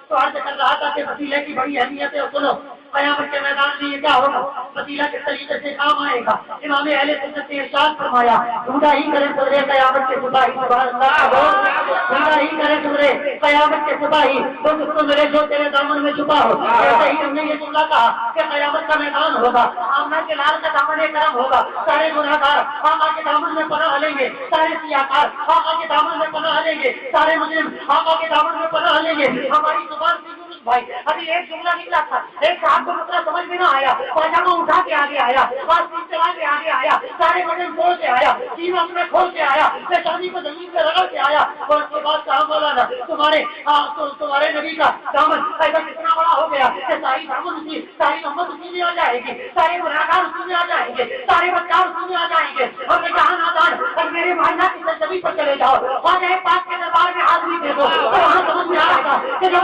تو عرض کر رہا تھا کہ وسیلے کی بڑی اہمیت ہے، سنو قیامت کے میدان میں یہ کیا ہوگا، وسیلہ کس طریقے سے کام آئے گا۔ امام اہل سنت نے ارشاد فرمایا، ڈھونڈا ہی کرے سورے قیامت کے سپاہی، سبحان اللہ، ڈھونڈا ہی کرے سورے قیامت کے سپاہی، تو اس کو میرے جو تیرے دامن میں چھپا ہو۔ ایسے ہی ہم نے یہ جملہ کہا کہ قیامت کا میدان ہوگا، آمنہ کے لال کا دامن کرم ہوگا، سارے گناہگار آقا کے دامن میں پناہ لیں گے، سارے سیاہکار آقا کے دامن میں پناہ لیں گے، سارے مجرم آقا کے دامن میں پناہ لیں گے۔ ہماری زبان سے بھائی ابھی ایک جملہ نکلا تھا، ایک صاحب کو مطلب سمجھ میں نہ آیا، پاجامہ اٹھا کے آگے آیا، بات چلا کے آگے آیا، سارے بٹن کھول کے آیا، چیز اپنے کھول کے آیا، شادی کو زمین پہ رگڑ کے آیا، اور اس کے بعد کہا مولانا تمہارے نبی کا دامن ایسا کتنا بڑا ہو گیا کہ ساری دامن اسی، ساری امت اسی میں آ جائے گی، سارے گناہگار اسی میں آ جائیں گے، سارے بدکار اسی میں آ جائیں گے۔ اور میں کہا نادان اور میرے بھائی کی سرزمین پر چلے جاؤ، خواجہ پاک کے دربار میں حاضری دے دو، تو وہاں سمجھ میں آئے گا کہ جو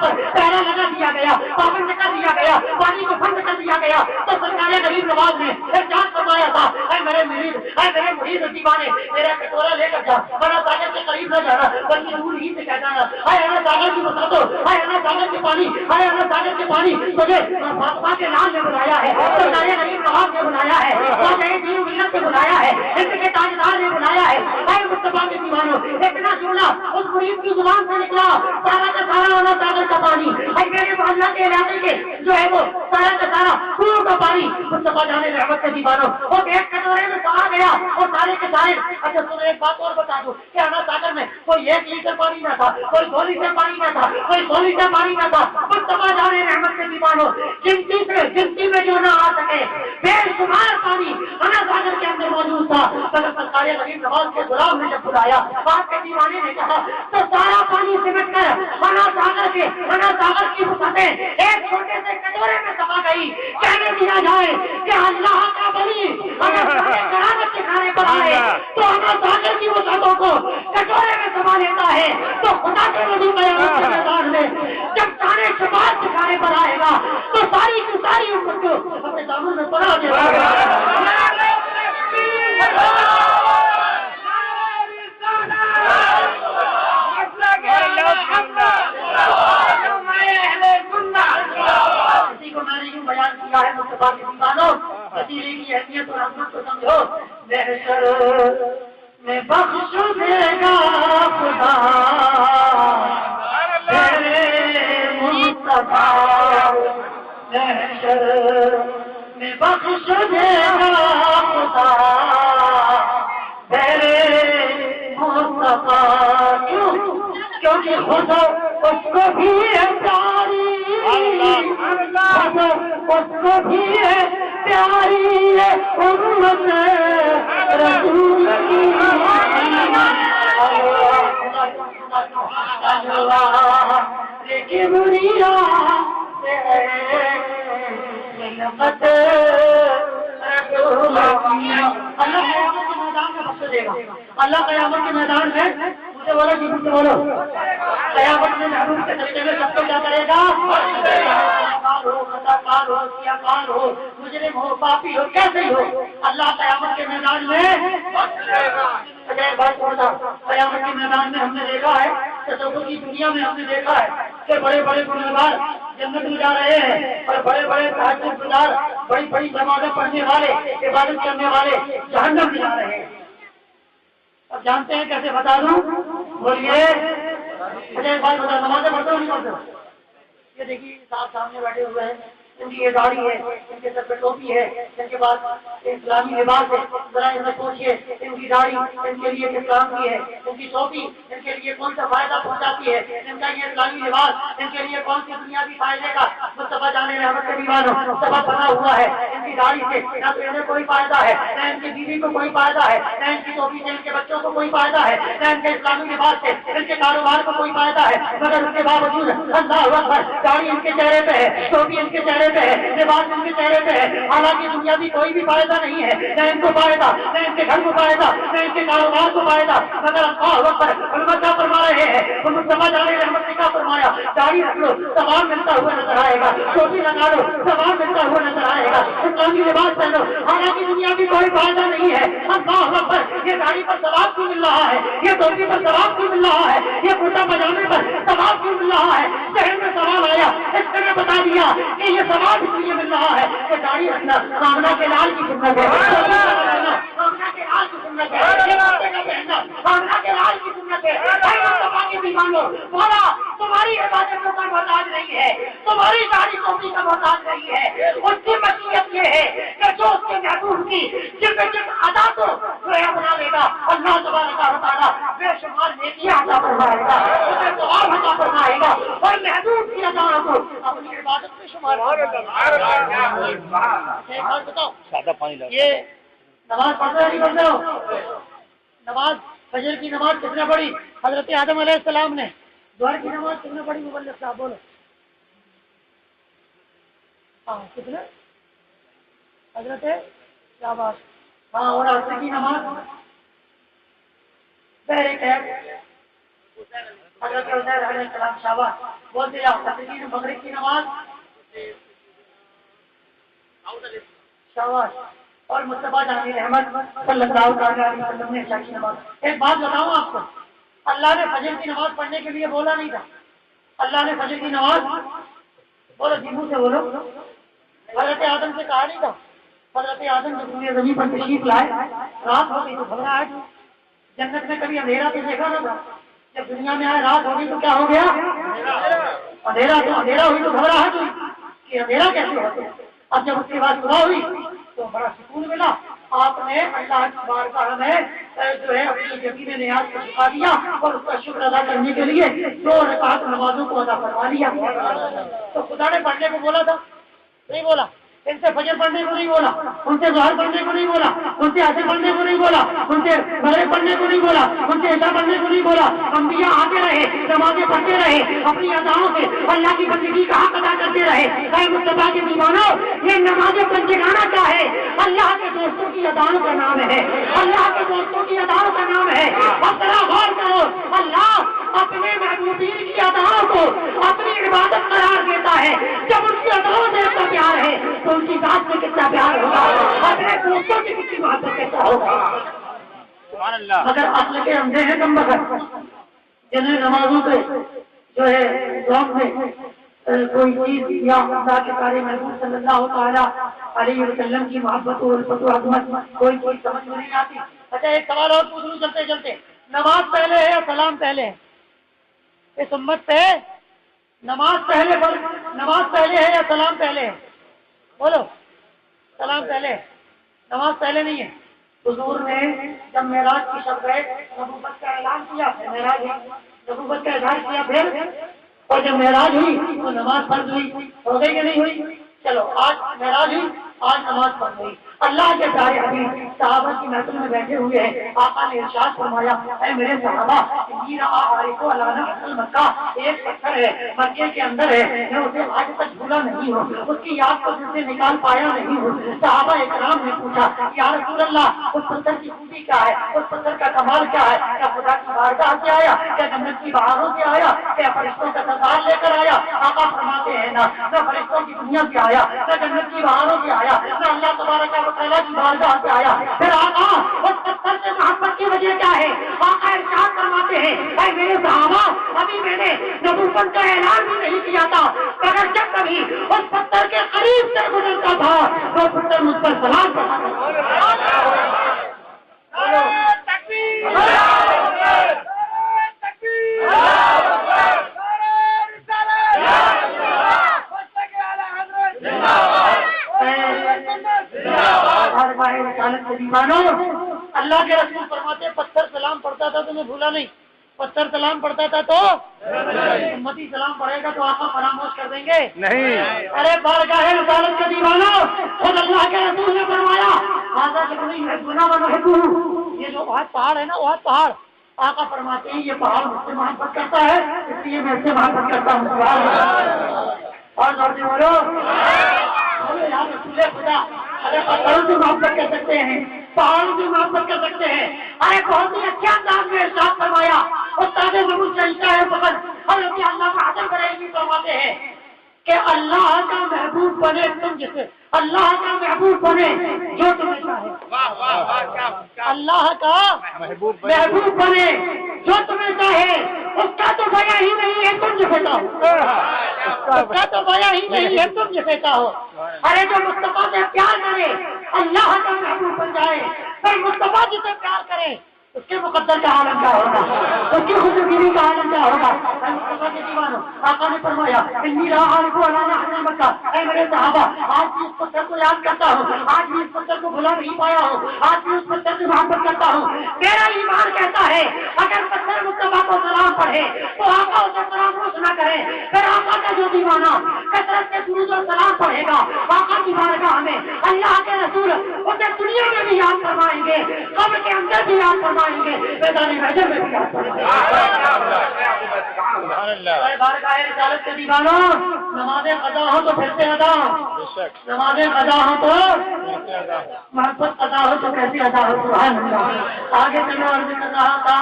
پر پہرا لگا دیا گیا، پابند کر دیا گیا، پانی کو بند کر دیا گیا، تو سرکار غریب نواز نے ارشاد فرمایا تھا، اے میرے مرید دیوانے، میرا کٹورا لے کر جا، بڑا ساگر کے قریب نہ جانا، بلکہ دور ہی سے کہہ جانا، اے اللہ ساگر کی بتا دو، اے اللہ ساگر کے پانی، اے اللہ ساگر کے پانی تجھے فاطمہ کے نام نے بلایا ہے، سرکار غریب نواز نے بلایا ہے، خواجہ دین ملت نے بلایا ہے، ہند کے تاجدار نے بلایا ہے۔ اے مصطفیٰ کے دیوانوں، اتنا جملہ اس مرید کی زبان سے نکلا، سارا کا سارا اللہ ساگر کا پانی، میرے محلہ کے علاقے کے جو ہے وہ سارا کا سارا کنویں کا پانی مصطفیٰ جانے رحمت کے دیوانوں اور ایک کٹورے میں سما گیا اور سارے کے سارے۔ اچھا سنو ایک بات اور بتا دوں کہ انا ساگر میں کوئی 1 لیٹر پانی نہ تھا، کوئی 2 لیٹر پانی نہ تھا، کوئی 100 لیٹر پانی نہ تھا، مصطفیٰ جانے رحمت کے دیوانوں گنتی میں جو نہ آ سکے بے شمار پانی انا ساگر کے اندر موجود تھا۔ سرکار غریب نواز کے غلام نے جب بلایا، آپ کے دیوانے نے کہا تو سارا پانی سمٹ کر انا ساگر کی وسعتیں ایک چھوٹے سے کٹورے میں سما گئی۔ کہنے دیا جائے کہ اللہ کا ولی اگر قیامت کے کھانے پر آئے تو انا ساگر کی وسعتوں کو کٹورے میں سما لیتا ہے، تو خدا کے ولی قیامت کے میدان میں جب کھانے شفاعت کے کھانے پر آئے گا تو ساری کی ساری امت کو اپنے دامن میں پناہ دے گا۔ بیان کیا ہے مصطفیٰ کے دیوانوں، وسیلے کی اہمیت اور عظمت کو سمجھو۔ محشر میں بخش دے گا خدا میرے مصطفیٰ محشر میں بخش دے گا خدا میرے مصطفیٰ کیونکہ خدا اس کو بھی ہے پیاری اس کو بھی ہے پیاری ہے امت رسول کی لیکن دنیا سے ملت رسول کی اللہ قیامت کے میدان میں مجھے بولو جی مجھے بولو قیامت میں محبوب کے طریقے میں سب کو کیا کرے گا خطاکار ہو سیاکار ہو مجرم ہو پاپی ہو کیسے ہو اللہ قیامت کے میدان میں قیامت کے میدان میں ہم نے دیکھا ہے تصور کی دنیا میں ہم نے دیکھا ہے کہ بڑے بڑے گنہگار جنت میں جا رہے ہیں اور بڑے بڑے تہجد گزار بڑی بڑی نمازیں پڑھنے والے عبادت کرنے والے جہنم میں جا رہے ہیں. اب جانتے ہیں کیسے بتا دوں بولیے ایک بات بتا نمازیں پڑھتے ہو نہیں پڑھتے یہ دیکھیے صاحب سامنے بیٹھے ہوئے ہیں ان کی یہ داڑھی ہے ان کے سر پہ ٹوپی ہے ان کے بعد اسلامی لباس ہے ذرا ان میں سوچیے ان کی داڑھی ان کے لیے کس کام کی ہے ان کی ٹوپی ان کے لیے کون سا فائدہ پہنچاتی ہے ان کا یہ اسلامی لباس ان کے لیے کون سی بنیادی فائدے کا مصطفیٰ جانے رحمت کے دیوانوں سبب بنا ہوا ہے. ان کی داڑھی سے نہ تو انہیں کوئی فائدہ ہے نہ ان کی بیوی کو کوئی فائدہ ہے نہ ان کی ٹوپی سے ان کے بچوں کو کوئی فائدہ ہے نہ ان کے اسلامی لباس سے ان کے کاروبار کو کوئی فائدہ ہے مگر اس کے باوجود اللہ اکبر داڑھی ان کے چہرے پہ ہے ٹوپی ان کے چہرے پہ ہے لباس ان کے چہرے پہ ہے حالانکہ دنیا بھی کوئی بھی فائدہ نہیں ہے نہ ان کو فائدہ نہ ان کے گھر کو فائدہ نہ ان کے کاروبار کو فائدہ مگر اللہ اکبر علماء کیا فرما رہے ہیں ان سمجھ آنے رحمت نے کیا فرمایا داڑھی رکھ لو ثواب ملتا ہوا نظر آئے گا ٹوپی لگا لو ثواب ملتا ہوا نظر آئے گا اسلامی لباس پہنو حالانکہ دنیا بھی کوئی فائدہ نہیں ہے اللہ اکبر یہ داڑھی پر ثواب کیوں مل رہا ہے یہ ٹوپی پر ثواب کیوں مل رہا ہے یہ کرتا پجامے پر ثواب کیوں مل رہا ہے ذہن میں سوال آیا اس نے بتا دیا کہ یہ ثواب اس لیے مل رہا ہے کہ داڑھی رکھنا کامنا کے لال کی سنت ہے کامنا کے لال کی سنت ہے کامنا کے لال کی سنت ہے بولا تمہاری عبادتوں کا محتاج نہیں ہے تمہاری داڑھی ٹوپی کا محتاج نہیں ہے اس کی مشیت یہ ہے کہ جو اس کے محبوب کی جس ادا کو گویا بنا لے گا اللہ تبارک و تعالیٰ بے شمار نیکیاں عطا فرمائے گا اسے ثواب عطا فرمائے گا اور محبوب کی ادا کو اپنی عبادت میں شمار بتاؤ یہ نماز پڑھتے نہیں پڑھتے ہو نماز فجر کی نماز کس نے پڑھی حضرت آدم علیہ السلام نے ظہر کی نماز کس نے پڑھی مبلغ صاحب بولو ہاں کس نے حضرت کیا بات ہاں اور عصر کی نماز حضرت عزیر علیہ السلام شاباش بولتے جاؤ عصر مغرب کی نماز شاباش اور مصطفیٰ جانی رحمت صلی اللہ علیہ وسلم نے عشاء کی نماز. ایک بات بتاؤں آپ کو اللہ نے فجر کی نماز پڑھنے کے لیے بولا نہیں تھا اللہ نے فجر کی نماز بولو جنوں سے بولو حضرت آدم سے کہا نہیں تھا حضرت آدم جب پوری زمین پر تشریف لائے رات ہو گئی تو گھبراہٹ جنت میں کبھی اندھیرا تو دیکھا نہ تھا جب دنیا میں آئے رات ہو گئی تو کیا ہو گیا اندھیرا ہوئی تو گھبراہٹ ہوئی کہ اندھیرا کیسے ہوتا ہے. اب جب اس کے بعد صبح ہوئی تو بڑا سکون ملا آپ نے اللہ کی بارگاہ میں جو ہے اپنی یقین نیاز کو چکا دیا اور اس کا شکر ادا کرنے کے لیے 2 رکعت نمازوں کو ادا کروا لیا. تو خدا نے پڑھنے کو بولا تھا نہیں بولا ان سے فجر پڑھنے کو نہیں بولا ان سے ظہر پڑھنے کو نہیں بولا ان سے عصر پڑھنے کو نہیں بولا ان سے مغرب پڑھنے کو نہیں بولا ان سے عشاء پڑھنے کو نہیں بولا. انبیاء آتے رہے نمازیں پڑھتے رہے اپنی اداؤں سے اللہ کی بندگی کا حق ادا کرتے رہے. اے مصطفیٰ کے دیوانوں یہ نمازیں بندگانہ کیا ہے اللہ کے دوستوں کی اداؤں کا نام ہے اللہ کے دوستوں کی اداؤں کا نام ہے. اب ذرا غور کرو اللہ اپنے محبوبین کی اداؤں کو اپنی عبادت قرار دیتا ہے جب ان کی اداؤں سے اس کا پیار ہے تو ان کی ذات سے کتنا پیار ہوگا اپنے دوستوں کی کتنی محبت کیسا ہوگا. مگر اصل کے اندھے ہیں کم بخت جنہیں نمازوں پہ جو ہے ذوق میں کوئی چیز یا اللہ کے پیارے محبوب صلی اللہ تعالیٰ علیہ وسلم کی محبت اور عظمت کوئی چیز سمجھ میں نہیں آتی. اچھا ایک سوال اور پوچھ لوں چلتے چلتے، نماز پہلے ہے یا سلام پہلے ہے؟ اس امت سے نماز پہلے ہے یا سلام پہلے ہے؟ بولو، سلام پہلے ہے، نماز پہلے نہیں ہے۔ حضور نے جب معراج کی شب گئے نبوت کا اعلان کیا، معراج نبوت کا اظہار کیا، پھر اور جب معراج ہوئی تو نماز فرض ہوئی، ہو گئی کہ نہیں ہوئی؟ چلو آج معراج ہوئی، آج نماز فرض ہوئی۔ اللہ کے پیارے حبیب صحابہ کی محفل میں بیٹھے ہوئے ہیں، آقا نے ارشاد فرمایا، اے میرے صحابہ، مکہ ایک پتھر ہے مکے کے اندر ہے، میں اسے آج تک بھولا نہیں ہوں، اس کی یاد کو دل سے نکال پایا نہیں ہوں۔ صحابہ اکرام نے پوچھا، یا رسول اللہ اس پتھر کی خوبی کیا ہے، اس پتھر کا کمال کیا ہے؟ کیا خدا کی بارگاہ سے آیا، کیا جنت کی بہاروں سے آیا، کیا فرشتوں کا سردار لے کر آیا؟ آقا فرماتے ہیں نہ فرشتوں کی دنیا سے آیا، نہ جنت کی بہاروں سے آیا، نہ اللہ تبارک و تعالیٰ کی بارگاہ سے آیا۔ پھر آقا اس پتھر سے محبت کی وجہ کیا ہے؟ آقا ارشاد فرماتے ہیں، اے میرے صحابہ، ابھی میں نے نبوت کا اعلان بھی نہیں کیا تھا، مگر جب کبھی اس پتھر کے قریب سے گزرتا تھا وہ پتھر مجھ پر سلام کرتا اللہ کے رسول فرماتے پتھر سلام پڑھتا تھا تو میں بھولا نہیں، پتھر سلام پڑھتا تھا تو امتی سلام پڑھے گا تو آقا فراموش کر دیں گے نہیں۔ ارے بارگاہ رسالت کے دیوانوں، خود اللہ کے رسول نے فرمایا یہ جو وہاں پہاڑ ہے نا، وہاں پہاڑ، آقا فرماتے ہیں یہ پہاڑ مجھ سے محبت کرتا ہے اس لیے میں اس سے محبت کرتا ہوں۔ اور بولو یا رسول خدا، ارے پتھروں سے محبت کر سکتے ہیں، پہاڑوں سے محبت کر سکتے ہیں۔ ارے بہت ہی اچھا انداز میں ارشاد فرمایا، استاد محمود چلتا ہے فقط حضرت اللہ کا حضر کرے گی فرماتے ہیں کہ اللہ کا محبوب بنے تم جسے، اللہ کا محبوب بنے جو تمہیں چاہے، اللہ کا محبوب بنے جو تمہیں چاہے، اس کا تو بیا ہی نہیں ہے تم جسے چاہو، اس کا تو بیا ہی نہیں ہے تم جسے چاہو۔ ارے جو مصطفیٰ سے پیار کرے اللہ کا محبوب بن جائے، پھر مصطفیٰ جی سے پیار کرے اس کے مقدر کا عالم کیا ہوگا، اس کی خوشگیری کا عالم کیا ہوگا۔ مصطفیٰ کے دیوانوں، آقا نے فرمایا انی لا اعرف ولا احد مکہ، اے میرے صحابہ آج بھی اس پتھر کو یاد کرتا ہوں، آج بھی اس پتھر کو بھلا نہیں پایا ہوں، آج بھی اس پتھر سے محبت کرتا ہوں۔ میرا ایمان کہتا ہے اگر پتھر مصطفیٰ کو سلام پڑھے تو آقا اسے فراموش نہ کرے، پھر آقا کا جو دیوانہ کثرت سے درود و سلام پڑھے گا آقا کی بارگاہ میں اللہ کے رسول اسے دنیا میں بھی یاد فرمائیں گے، قبر کے اندر بھی یاد فرمائیں گے، میدان محشر میں بھی یاد فرمائیں گے۔ بارگاہ رسالت کے دیوانوں، نمازیں قضا ہو تو پھر سے ادا، نمازیں قضا ہو تو محبت قضا ہو تو کیسے ادا ہو؟ سبحان اللہ۔ آگے سے میں عرض کر رہا تھا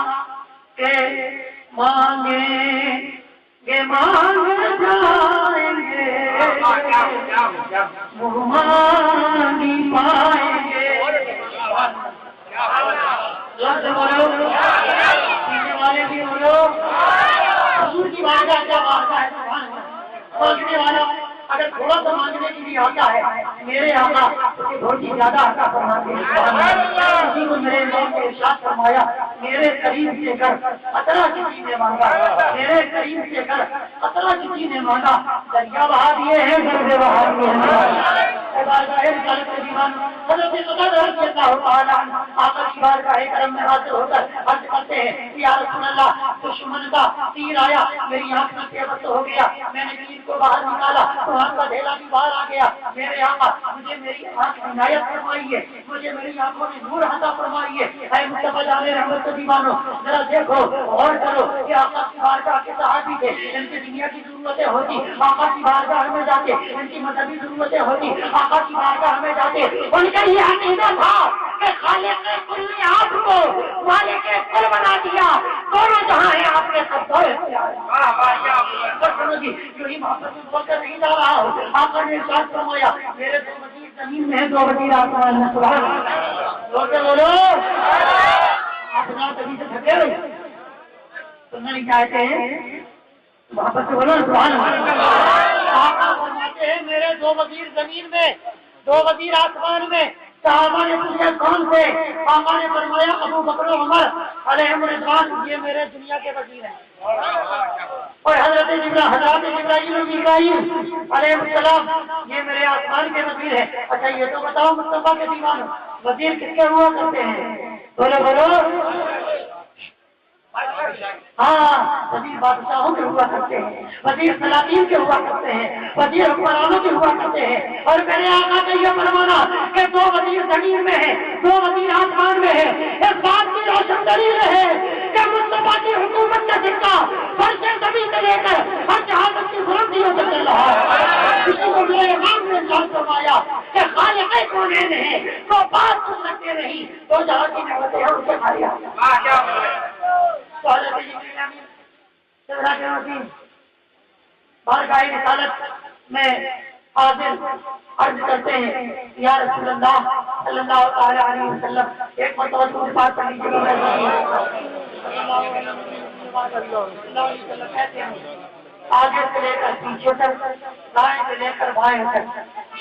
کہ مانگیں گے مانگ جائیں گے، مانگی پائیں گے، بولو پینے والے بھی بولو، حضور کی بارگاہ کیا بارگاہ ہے، سبحان اللہ۔ مانگنے والا اگر تھوڑا سا مانگنے کے لیے آتا ہے میرے آقا اسے بہت ہی زیادہ عطا فرماتے ہیں۔ اسی کو میرے امام نے ارشاد فرمایا میرے قریب سے کر قطرہ کسی نے مانگا، میرے قریب سے کر قطرہ کسی نے مانگا، دریا بہا دیے ہیں دریا بہا دیے ہیں۔ حضرت قتادہ رضی اللہ تعالیٰ عنہ آقا کی بارگاہ کرم میں حاضر ہو کر عرض کرتے ہیں یا رسول اللہ دشمن کا تیر آیا، میری آنکھ میں پیوست ہو گیا، میں نے تیر کو باہر نکالا تو آنکھ کا ڈھیلا بھی باہر آ گیا، میرے آقا مجھے میری آنکھ عنایت فرمائیے، مجھے میری آنکھوں میں نور عطا فرمائیے۔ اے مصطفیٰ جان رحمت کے دیوانوں ذرا دیکھو غور کرو کہ آقا کی بارگاہ کے صحابی تھے، ان کی دنیا کی ضرورتیں ہوتی آقا کی بارگاہ میں جاتے، ان کی مذہبی ضرورتیں ہوتی آقا کی بارگاہ میں جاتے، ان کا یہ عقیدہ تھا کہ خالق کل نے آپ کو مالک کل بنا دیا، دونوں جہاں ہیں آپ نے سب دور جو ہی محبت میں بول کر نہیں جا رہا ہوں، آقا نے ارشاد فرمایا میرے دو وزیر زمین میں ہیں، دو وزیر آسمان میں، سبحان اللہ۔ بولو آپ جہاں کبھی سے تھکے ہوئے سننا نہیں چاہتے ہیں، محبت سے بولو سبحان اللہ۔ آقا فرماتے ہیں میرے دو وزیر زمین میں، دو وزیر آسمان میں، صحابہ نے پوچھا کون سے؟ آقا نے فرمایا ابو بکر و عمر علیہم رضوان، یہ میرے دنیا کے وزیر ہیں۔ اور حضرت جبرائیل و میکائیل علیہ السلام یہ میرے آسمان کے وزیر ہیں۔ اچھا یہ تو بتاؤ مصطفیٰ کے دیوان وزیر کس کے ہوا کرتے ہیں؟ بولو بولو۔ ہاں وزیر بادشاہوں کے ہوا کرتے ہیں، وزیر سلاطین کے ہوا کرتے ہیں، وزیر حکمرانوں کے ہوا کرتے ہیں۔ اور میرے آقا کا یہ فرمانا کہ دو وزیر زمین میں ہے، دو وزیر آسمان میں ہے، اس بات کی روشن دلیل ہے کہ مصطفیٰ کی حکومت کا سکہ فرش زمین سے لے کر ہر جہاز کی بلندیوں سے چل رہا ہے۔ اسی کو میرے امام نے جان فرمایا کہ خالق کونین ہے، تو بات سن سکتے نہیں، دو جہاں کی نعمتیں ہیں ان سے خالی بارگاہ رسالت میں حاضر عرض کرتے ہیں یا رسول اللہ صلی اللہ تعالی علیہ وسلم، ایک مرتبہ کی بات کر لیجیے۔ آگے سے لے کر پیچھے تک، دائیں سے لے کر بائیں تک،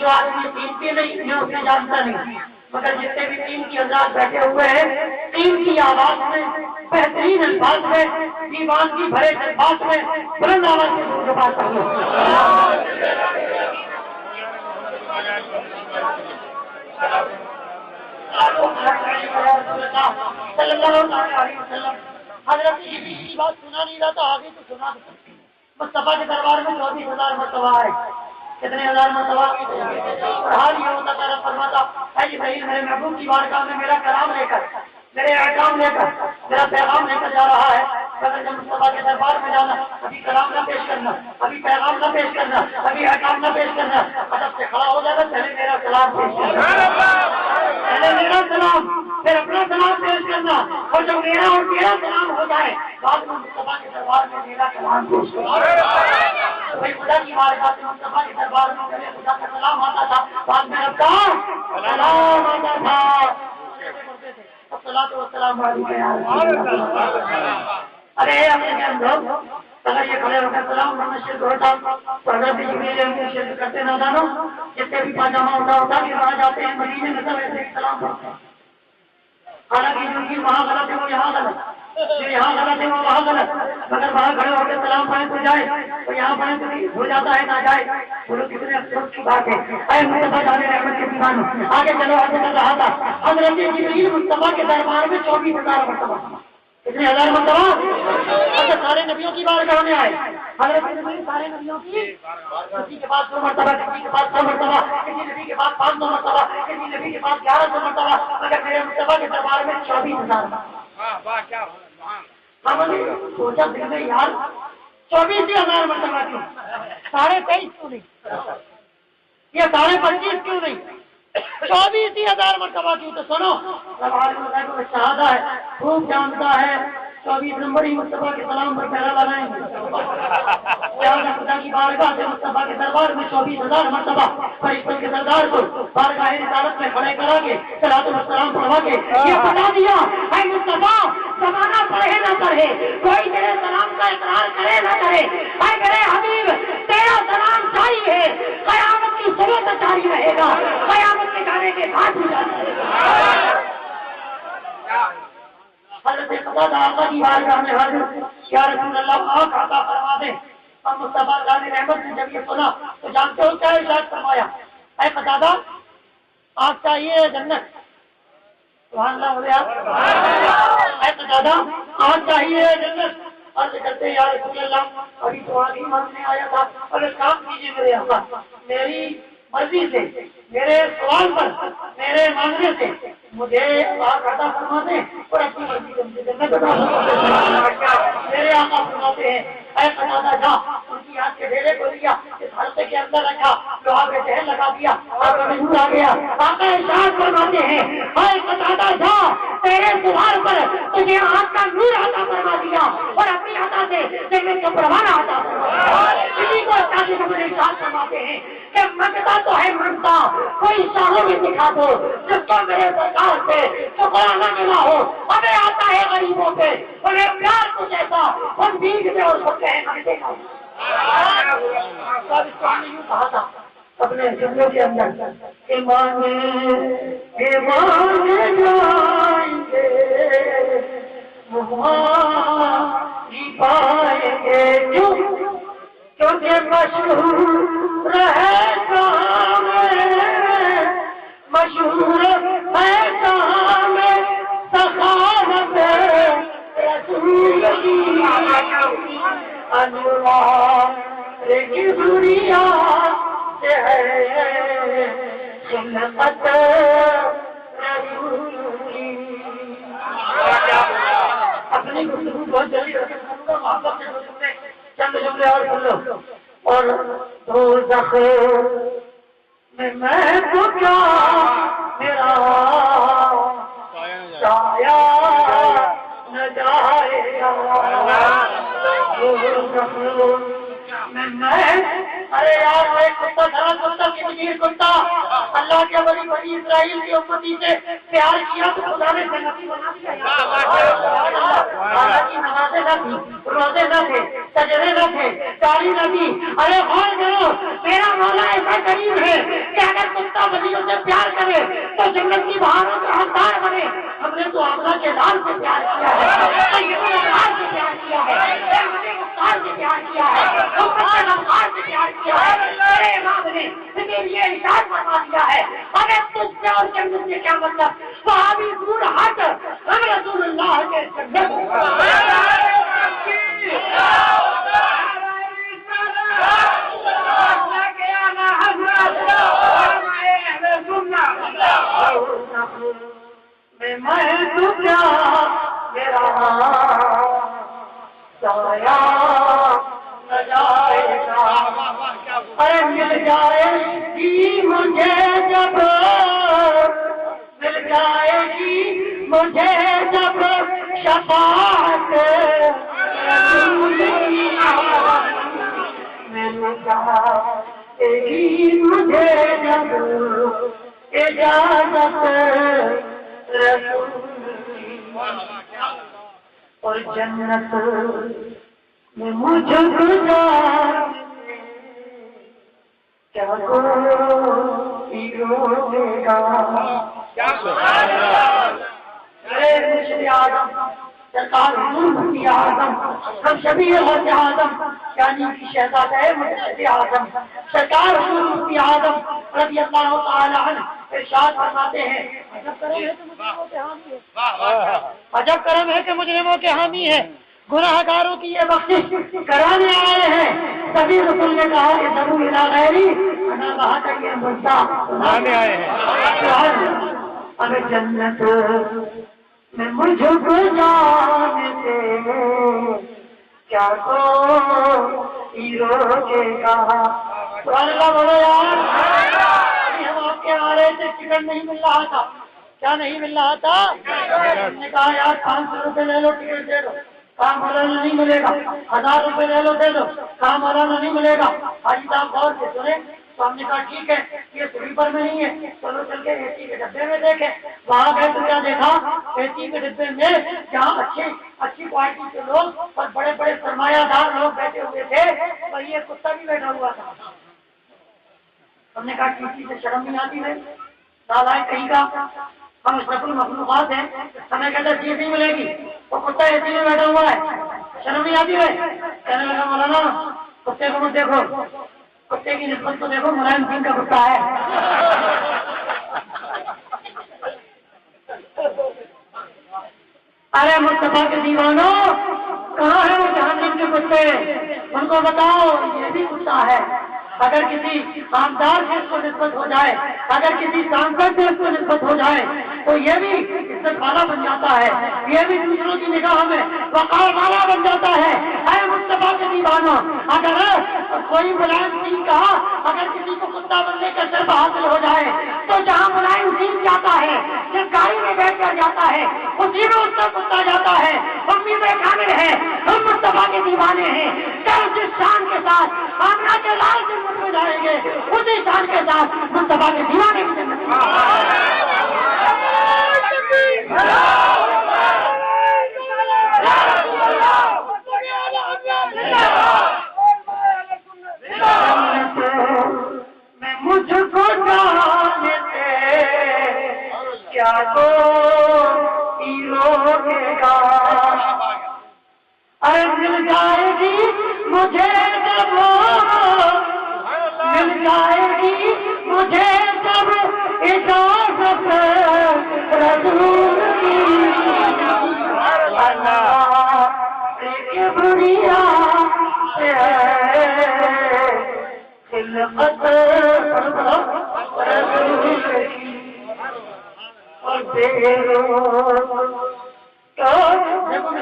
جو آدمی تین کی نہیں میں اسے جانتا نہیں، مگر جتنے بھی تین کی حضرات بیٹھے ہوئے ہیں، تین کی آواز میں، بہترین الفاظ میں، دیوان کی بھرے الفاظ میں بلند آواز سے دور بات کروں۔ صلی اللہ علیہ وسلم حضرت کی بات سنا نہیں رہا تھا، آگے تو سنا دو۔ مصطفیٰ کے دربار میں 24,000 مرتبہ ہے۔ کتنے ہزار مرتبہ؟ اور حال یہ ہوتا تھا، فرماتا اے جبرائیل میرے محبوب کی بارگاہ میں میرا کلام لے کر، میرے احکام لے کر، میرا پیغام لے کر جا رہا ہے، مگر جب مصطفیٰ کے دربار میں جانا، ابھی کلام نہ پیش کرنا، ابھی پیغام نہ پیش کرنا، ابھی احکام نہ پیش کرنا، ادب سے کھڑا ہو جانا، پہلے میرا کلام پیش کرنا، پہلے میرا سلام، پھر اپنا سلام پیش کرنا، اور جب میرا اور تیرا سلام ہو جائے بعد میں مصطفیٰ کے دربار میں میرا کلام پیش کرنا۔ بھائی خدا کی بارگاہ سے مصطفیٰ کے دربار میں پہلے خدا کا سلام آتا تھا، بعد میں رب کا سلام آتا تھا۔ الصلاۃ والسلام علیکم۔ ارے اپنے اندر اگر یہ کھڑے ہو کر سلام کرنا شرک ہوتا تو حضرت جبرائیل ہم کو شرک کرتے نہ جانو، جتنے بھی پاجامہ اٹھا کے وہاں جاتے ہیں مدینے میں سب ایسے ہی سلام کرتے ہیں، حالانکہ جن کی وہاں غلط ہے وہ یہاں غلط، جو یہاں غلط ہے وہ وہاں غلط، مگر وہاں کھڑے ہو کے سلام پڑھیں تو جائے، تو یہاں پڑھیں تو ہو جاتا ہے نہ جائے، بولو کتنے افسوس کی بات ہے۔ اے مصطفیٰ جان رحمت کے دیوانوں، آگے چلو آگے چل رہا تھا حضرت جبرائیل مصطفیٰ کے دربار میں 24,000 مرتبہ، کتنے ہزار مرتبہ؟ اچھا سارے نبیوں کی بارگاہ میں آئے حضرت جبرائیل، سارے نبیوں کی، کسی کے پاس 2 مرتبہ، کسی کے پاس 100 مرتبہ، کسی نبی کے پاس 500 مرتبہ، کسی نبی کے پاس 1100 مرتبہ، مگر میرے مصطفیٰ کے دربار میں 24,000۔ ہم نے سوچا دل میں یار 24,000 مرتبہ کیوں، 23.5 کیوں نہیں، یہ 25.5 کیوں نہیں، 24,000 مرتبہ کیوں؟ تو سنو شہادہ ہے، خوب جانتا ہے 24 نمبر ہی مصطفیٰ کے سلام پر پہرا لگائیں گے، خدا کی بارگاہ سے مصطفیٰ کے دربار میں 24,000 مرتبہ فرشتوں کے سردار کو بارگاہ رسالت میں کھڑے کرا کے صلاۃ و سلام پڑھوا کے یہ بتا دیا اے مصطفیٰ زمانہ پڑھے نہ پڑھے، کوئی تیرے سلام کا اقرار کرے نہ کرے، اے میرے حبیب تیرا سلام جاری ہے، قیامت کی صبح تک جاری رہے گا، قیامت کے جانے کے بعد بھی جاری رہے گا۔ حضرت قتادہ آقا کی بارگاہ میں حاضر، یا رسول اللہ آنکھ عطا فرما دیں۔ اب مصطفیٰ جان رحمت نے جب یہ سنا تو جانتے ہو کیا ارشاد فرمایا؟ اے قتادہ آنکھ چاہیے جنت، سبحان اللہ ہو گیا، اے قتادہ آنکھ چاہیے جنت، عرض کرتے یا رسول اللہ ابھی تو آگے مانگنے آیا تھا، اور ایک کام کیجیے میرے آقا، میری مرضی سے، میرے سوال پر، میرے مانگنے سے مجھے آنکھ عطا فرما دیں اور اپنی مرضی سے مجھے جنت عطا فرما دیں۔ میرے آقا فرماتے ہیں اے قتادہ جا، ان کی ہاتھ کے ڈھیرے کو لیا، اس حلقے کے اندر رکھا، لوہا پہ زہر لگا دیا، آقا میں نور آ گیا۔ آقا ارشاد فرماتے ہیں اے قتادہ جا، تیرے سوال پر تجھے آنکھ کا نور عطا فرما دیا اور اپنی عطا سے جنت کا پروانہ عطا فرما دیا۔ اسی کو اللہ کے نبی ارشاد فرماتے ہیں کہ منگتا تو ہے منگتا، کوئی شاہوں میں دکھا دو جس کو میرے سرکار سے شکرانہ ملا ہو، ہمیں آتا ہے غریبوں پہ، انہیں پیار کو جیسا ہم بیچتے اور سکتے ہیں ہمیں دیکھا۔ سب اس کو ہم نے یوں کہا تھا اپنے زندگی کے اندر کہ مانگے یہ مان جائیں گے وہاں پائیں گے کیونکہ مشہور ہے کام مشہور ہے کام سخاوت رسول کی انوار کی دنیا سے ہے خلقت رسول کی. اپنی گفتگو بہت جلدی محبت سے چند جملے اور سن لو. اور دوزخ میں تو کیا میرا سایہ نہ جائے گا. ارے یار میں کتا تھا کتا کی وزیر کتا اللہ کے ولی بنی اسرائیل کی امتی سے پیار کیا تو خدا نے جنتی بنا دیا. اللہ کی نمازیں نہ تھی روزے نہ تھے سجدے نہ تھے داڑھی نہ تھی. ارے غور کرو میرا مولا ایسا کریم ہے کہ اگر کتا ولیوں سے پیار کرے تو جنت کی بہاروں کا حقدار بنے. ہم نے تو آمنہ کے لال سے پیار کیا ہے سے پیار کیا ہے مختار سے پیار کیا ہے سے پیار کیا ہے. میرے امام نے میرے لیے ارشاد فرما دیا ہے اگر تجھ سے اور جنت سے کیا مطلب وہاں بھی دور ہٹ ہم رسول اللہ کے جنت. میں تو کیا میرا سایہ نہ جائے گا. ارے مل جائے گی مجھے جب مل جائے گی مجھے جب شفاعت رسول کی. میں نے کہا مجھے جب اجازت رسول کی. اور جنت میں مجھ کو کیا کوئی روکے گا. سرکار مفتی اعظم ہم شبیہ غوث اعظم یعنی کہ شہزادہ مجدد اعظم سرکار مفتی اعظم رضی اللہ تعالی عنہ ارشاد فرماتے ہیں عجب کرم ہے کہ مجرموں کے حامی ہے گناہ گاروں کی یہ بخشش کرانے آئے ہیں. سبھی رسول نے کہا کہ ضرور الا غیری انا کہا تھا کہ مدعا آنے آئے ہیں. اگر جنت میں مجھ کو جانتے کیا کوئی روکے گا. اللہ بولو یار ہم آپ کے آ رہے تھے ٹکٹ نہیں مل رہا تھا. کیا نہیں مل رہا تھا؟ ہم نے کہا یار 500 روپے لے لو ٹکٹ دے دو. کام مولانا نہیں ملے گا. 1000 روپے لے لو دے دو. کام مولانا نہیں ملے گا. حاجی صاحب غور سے سنیں تو ہم نے کہا ٹھیک ہے یہ سلیپر میں نہیں ہے چلو چل کے اے سی کے ڈبے میں دیکھیں. وہاں گئے تو کیا دیکھا اے سی کے ڈبے میں جہاں اچھی کوالٹی کے لوگ اور بڑے بڑے سرمایہ دار لوگ بیٹھے ہوئے تھے وہی ایک کتا بھی بیٹھا ہوا تھا. ہم نے کہا کسی سے شرم نہیں آتی ہے نالائق کہیں کا. ہم اشرف المخلوقات ہیں ہمیں کہتے چیز نہیں ملے گی وہ کتا اے سی میں بیٹھا ہوا ہے شرم نہیں آتی ہے. کہنے لگا مولانا کتے کو مت دیکھو کتے کی نسبت تو دیکھو ملائم سنگھ کا کتا ہے. ارے مصطفیٰ کے دیوانوں کہاں ہے وہ جہنم کے کتے ان کو بتاؤ یہ بھی کتا ہے. اگر کسی آمدار سے اس کو نسبت ہو جائے اگر کسی سانسد سے اس کو نسبت ہو جائے تو یہ بھی عزت والا بن جاتا ہے. یہ بھی دوسروں کی نگاہ میں وقار والا بن جاتا ہے. اے مصطفیٰ کے دیوانوں اگر کوئی ملائم سنگھ کا اگر کسی کو کتا بننے کا شرف حاصل ہو جائے تو جہاں ملائم سنگھ جاتا ہے جس گاڑی میں بیٹھ کر جاتا ہے اسی میں اس کا کتا جاتا ہے. امید کامل ہے ہم مصطفیٰ کے دیوانے ہیں. کل جس شان کے ساتھ آمنہ کے لال سے میں جائیں گے اسی شان کے ساتھ مصطفیٰ کے دیوانے کی زندگی. میں مجھ کو جانتے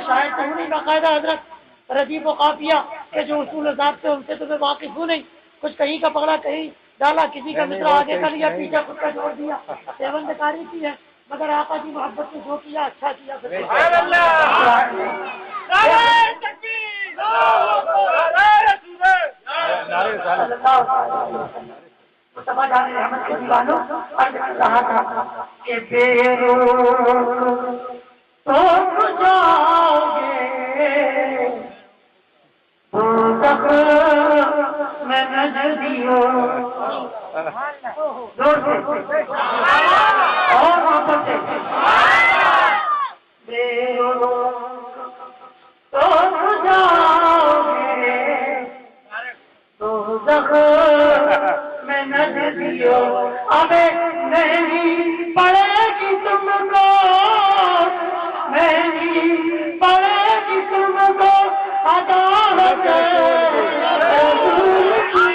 شاید تو نہیں باقاعدہ حضرت ردیف و قافیہ کے جو اصول ذات تھے ان سے تو میں واقف ہوں نہیں. کچھ کہیں کا پکڑا کہیں ڈالا, کسی کا مصرع آگے کر لیا پیچھے خود کا جوڑ دیا. دیوبند کاری کی ہے مگر آقا کی محبت نے جو کیا اچھا کیا. سمجھ آنے رحمت کے دیوانوں عرض کر رہا تھا کہ بے تو جاؤ گے دوزخ میں نجدیو زور سے اور محبت سے بے تو جاؤ گے دوزخ میں نجدیو. اب نہیں پڑے گی تم کو, نہیں پڑے گی تم کو عدالت رسول کی,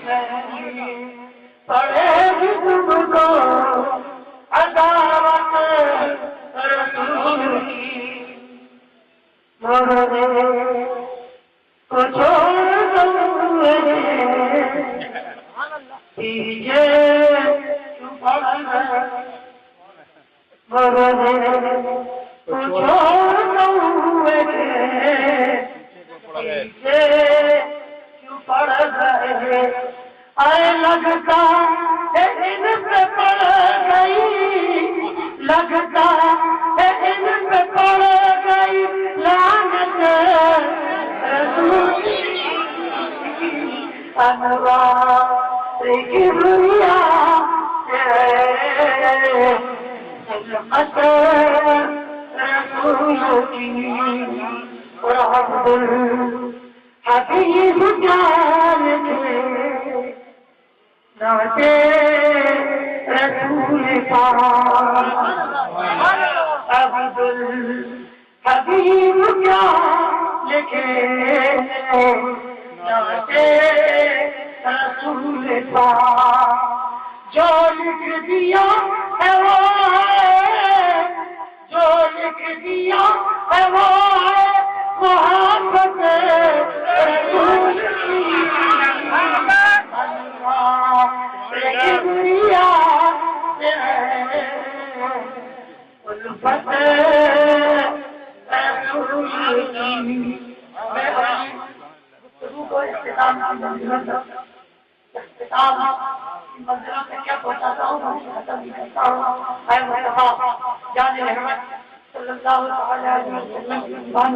نہیں پڑے گی تم کو عدالت رسول کی. مرنے کو چھوڑ دو پیچھے کیوں پڑ گئے, مرنے کو چھوڑ دو پیچھے کیوں پڑ گئے. ارے لگتا ہے ان پہ پڑ گئی, لگتا ہے ان پہ پڑ گئی لعنت رسول کی. انوار کبریا خلقت رسول کی, اور عبد الحبیب جان کے ناتے رسول پاک. عبد الحبیب جان لکھے ناتے رسول پاک. جو لکھ دیا ہے وہ ہے, جو لکھ دیا ہے وہ ہے محبت رسول کی. کبریا الفت رسول کی. میں گفتگو کو اختتام کی منزلوں سے کیا پہنچاتا ہوں ختم بھی کرتا ہوں. اے مصطفیٰ جان رحمت صلی اللہ علیہ وسلم کی زبان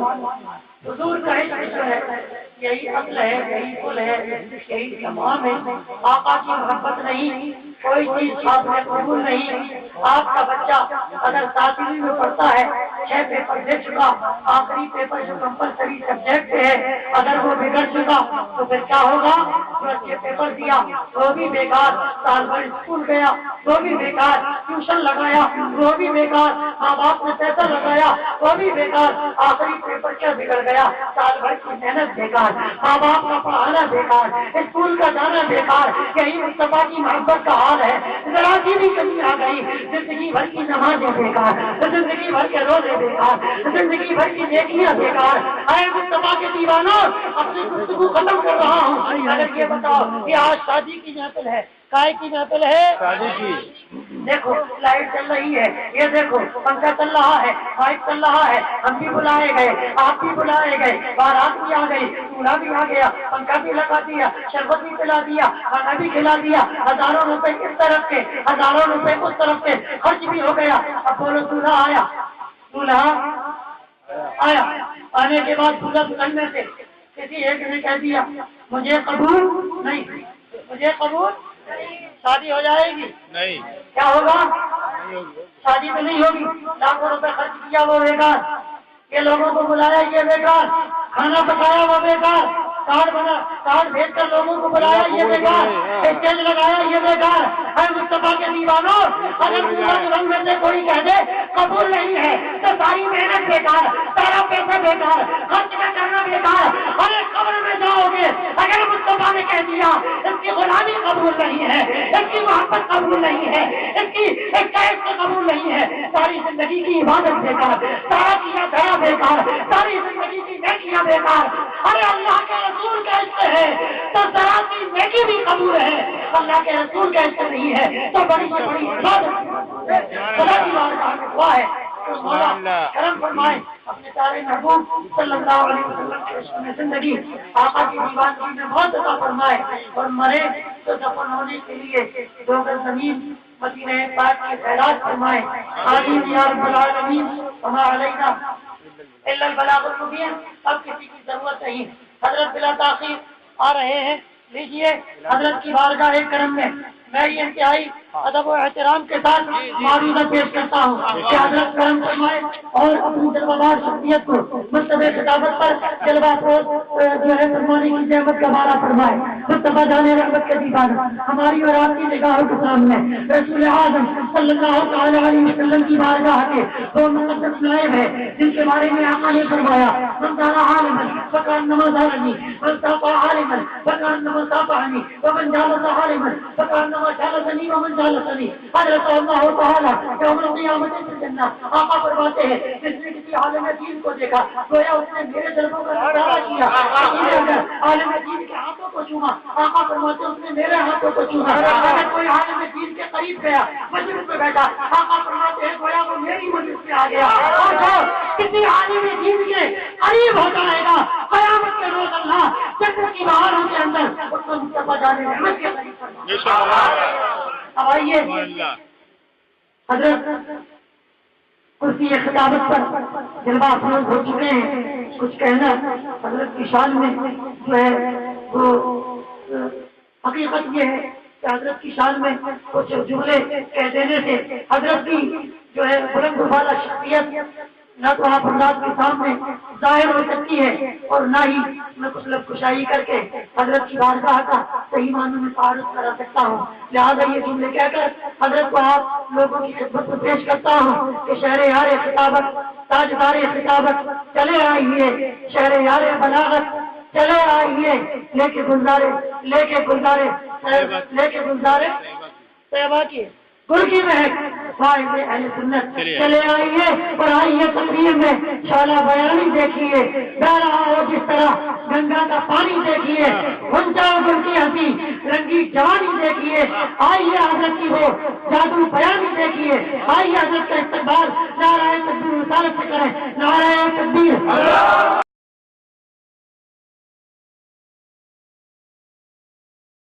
حضور کا عشق جو ہے یہی عقل ہے, یہی قل ہے, یہی تمام ہے. آقا کی محبت نہیں کوئی چیز آپ میں قبول نہیں. آپ کا بچہ اگر 7ویں میں پڑھتا ہے 6 پیپر دے چکا, آخری پیپر جو کمپلسری سبجیکٹ ہے اگر وہ بگڑ چکا تو پھر کیا ہوگا؟ جو اچھے پیپر دیا وہ بھی بیکار, سال بھر اسکول گیا وہ بھی بیکار, ٹیوشن لگایا وہ بھی بیکار, ماں باپ نے پیسہ لگایا وہ بھی بیکار, آخری پیپر کیا بگڑ گیا؟ سال بھر کی محنت بیکار, ماں باپ کا پڑھانا بیکار, اسکول کا جانا بیکار. یہی مصطفیٰ کی محبت کا حال ہے. ذرا سی بھی کمی آ گئی زندگی بھر کی نمازیں بیکار, زندگی بھر کے روزے بیکار, زندگی بھر کی نیکیاں بیکار. اے مصطفیٰ کے دیوانوں اپنی گفتگو ختم کر رہا ہوں. اگر یہ بتاؤ کہ آج شادی کی محفل ہے, کائے کی محفل ہے؟ شادی کی. دیکھو لائٹ چل رہی ہے, یہ دیکھو پنکھا چل رہا ہے, مائک چل رہا ہے, ہم بھی بلائے گئے, آپ بھی بلائے گئے, بارات بھی آ گئی, چولہا بھی آ گیا, پنکھا بھی لگا دیا, شربت بھی پلا دیا, کھانا بھی کھلا دیا, ہزاروں روپے اس طرف کے ہزاروں روپے اس طرف کے خرچ بھی ہو گیا. اب بولو دولہا آیا, دولہا آیا, آنے کے بعد دولہا دلہن میں سے کسی ایک نے کہہ دیا مجھے قبول نہیں, مجھے قبول شادی ہو جائے گی نہیں, کیا ہوگا؟ شادی تو نہیں ہوگی. لاکھوں روپے خرچ کیا وہ بیکار, یہ لوگوں کو بلایا یہ بیکار, کھانا پکایا وہ بیکار, کارڈ بھیج کر لوگوں کو بلایا یہ بیکار, اسٹیج لگایا یہ بیکار. ہے مصطفیٰ کے دیوانوں اگر رنگ میں سے کوئی کہہ دے قبول نہیں ہے تو ساری محنت بیکار, سارا پیسہ بیکار, خرچ میں کرنا بیکار. ارے قبر میں جاؤ گے اگر مصطفیٰ صحابہ نے کہہ دیا اس کی غلامی قبول نہیں ہے، اس کی محبت قبول نہیں ہے، اس کی قید قبول نہیں ہے، ساری زندگی کی عبادت بیکار، سارا کیا دھرا بیکار، ساری زندگی کی نیکیاں بیکار۔ ارے اللہ کے رسول کا عشق ہے تو ذرا سی نیکی بھی قبول ہے، اللہ کے رسول کا عشق نہیں ہے تو بڑی سے بڑی عبادت خدا کی بارگاہ میں دعا ہے تو مولا کرم فرمائے اپنے پیارے محبوب صلی اللہ علیہ وسلم کے عشق میں زندگی آقا کی دیوانگی میں موت عطا فرمائے اور مرے تو دفن ہونے کے لیے دو گز زمین مدینہ پاک کے خیرات فرمائے۔ آمین یا رب العالمین۔ وما علینا الا البلاغ المبین۔ اب کسی کی ضرورت نہیں، حضرت بلا تاخیر آ رہے ہیں، لیجئے حضرت کی بارگاہ کرم میں میں یہ انتہائی ادب و احترام کے ساتھ معروضہ پیش کرتا ہوں کہ حضرت کرم فرمائے اور اپنی جلوہ شخصیت کو مکتب خطابت پر جلوہ جو ہے فرمانے کی نعمت کا مارا فرمائے۔ مصطفیٰ جان رحمت کے دیوان ہماری اور آپ کی نگاہوں کے سامنے رسول اعظم صلی اللہ تعالی علیہ وسلم کی بارگاہ کے دو مقدس نائب ہیں جن کے بارے میں آقا نے فرمایا من كان عالما فكأنما زارني من صافى عالما فكأنما صافحني ومن جالس عالما فكأنما جالسني ومن جالسني۔ حضرت اللہ تعالیٰ یوم القیامت کی جنہ آقا فرماتے ہیں جس نے کسی عالم دین کو دیکھا گویا اس نے میرے جلووں کا نظارہ کیا، اگر عالم دین کے ہاتھوں کو چھوما آقا فرماتے اس نے میرے ہاتھوں کو چھوما، اگر کوئی عالم دین کے قریب گیا مجلس میں بیٹھا آقا فرماتے ہیں گویا وہ میری مجلس میں آ گیا، اور جو کسی عالم دین کے قریب ہو جائے گا قیامت کے روز اللہ جنت کی بہاروں کے اندر اس کو مصطفیٰ جان رحمت کے قریب فرمائے۔ اب آئیے حضرت کرسی خطابت پر جلوہ افروز ہو چکے ہیں، کچھ کہنا حضرت کی شان میں جو ہے وہ حقیقت یہ ہے کہ حضرت کی شان میں کچھ جملے کہہ دینے سے حضرت کی جو ہے بلند بالا شخصیت نہ تو آپ حضرات کے سامنے ظاہر ہو سکتی ہے اور نہ ہی میں کچھ لفظ کشائی کر کے حضرت کی بارگاہ کا صحیح معنوں میں تعارف کرا سکتا ہوں، لہٰذا یہ جملے کہہ کر حضرت کو آپ لوگوں کی خدمت میں پیش کرتا ہوں کہ شہر یار خطابت تاجدار خطابت چلے آئیے، شہر یار بلاغت چلے آئیے، لے کے گلزارے طیبہ کی گل کی مہک فائز اہل سنت چلے آئیے اور آئیے تقریر میں شعلہ بیانی دیکھیے، بہ رہا ہو جس طرح گنگا کا پانی دیکھیے، غنچہ گل کی ہنسی رنگی جوانی دیکھیے، آئیے حضرت کی وہ جادو بیانی دیکھیے، آئیے حضرت کا استقبال نعرہ تکبیر رسالت سے کریں، نعرہ تکبیر۔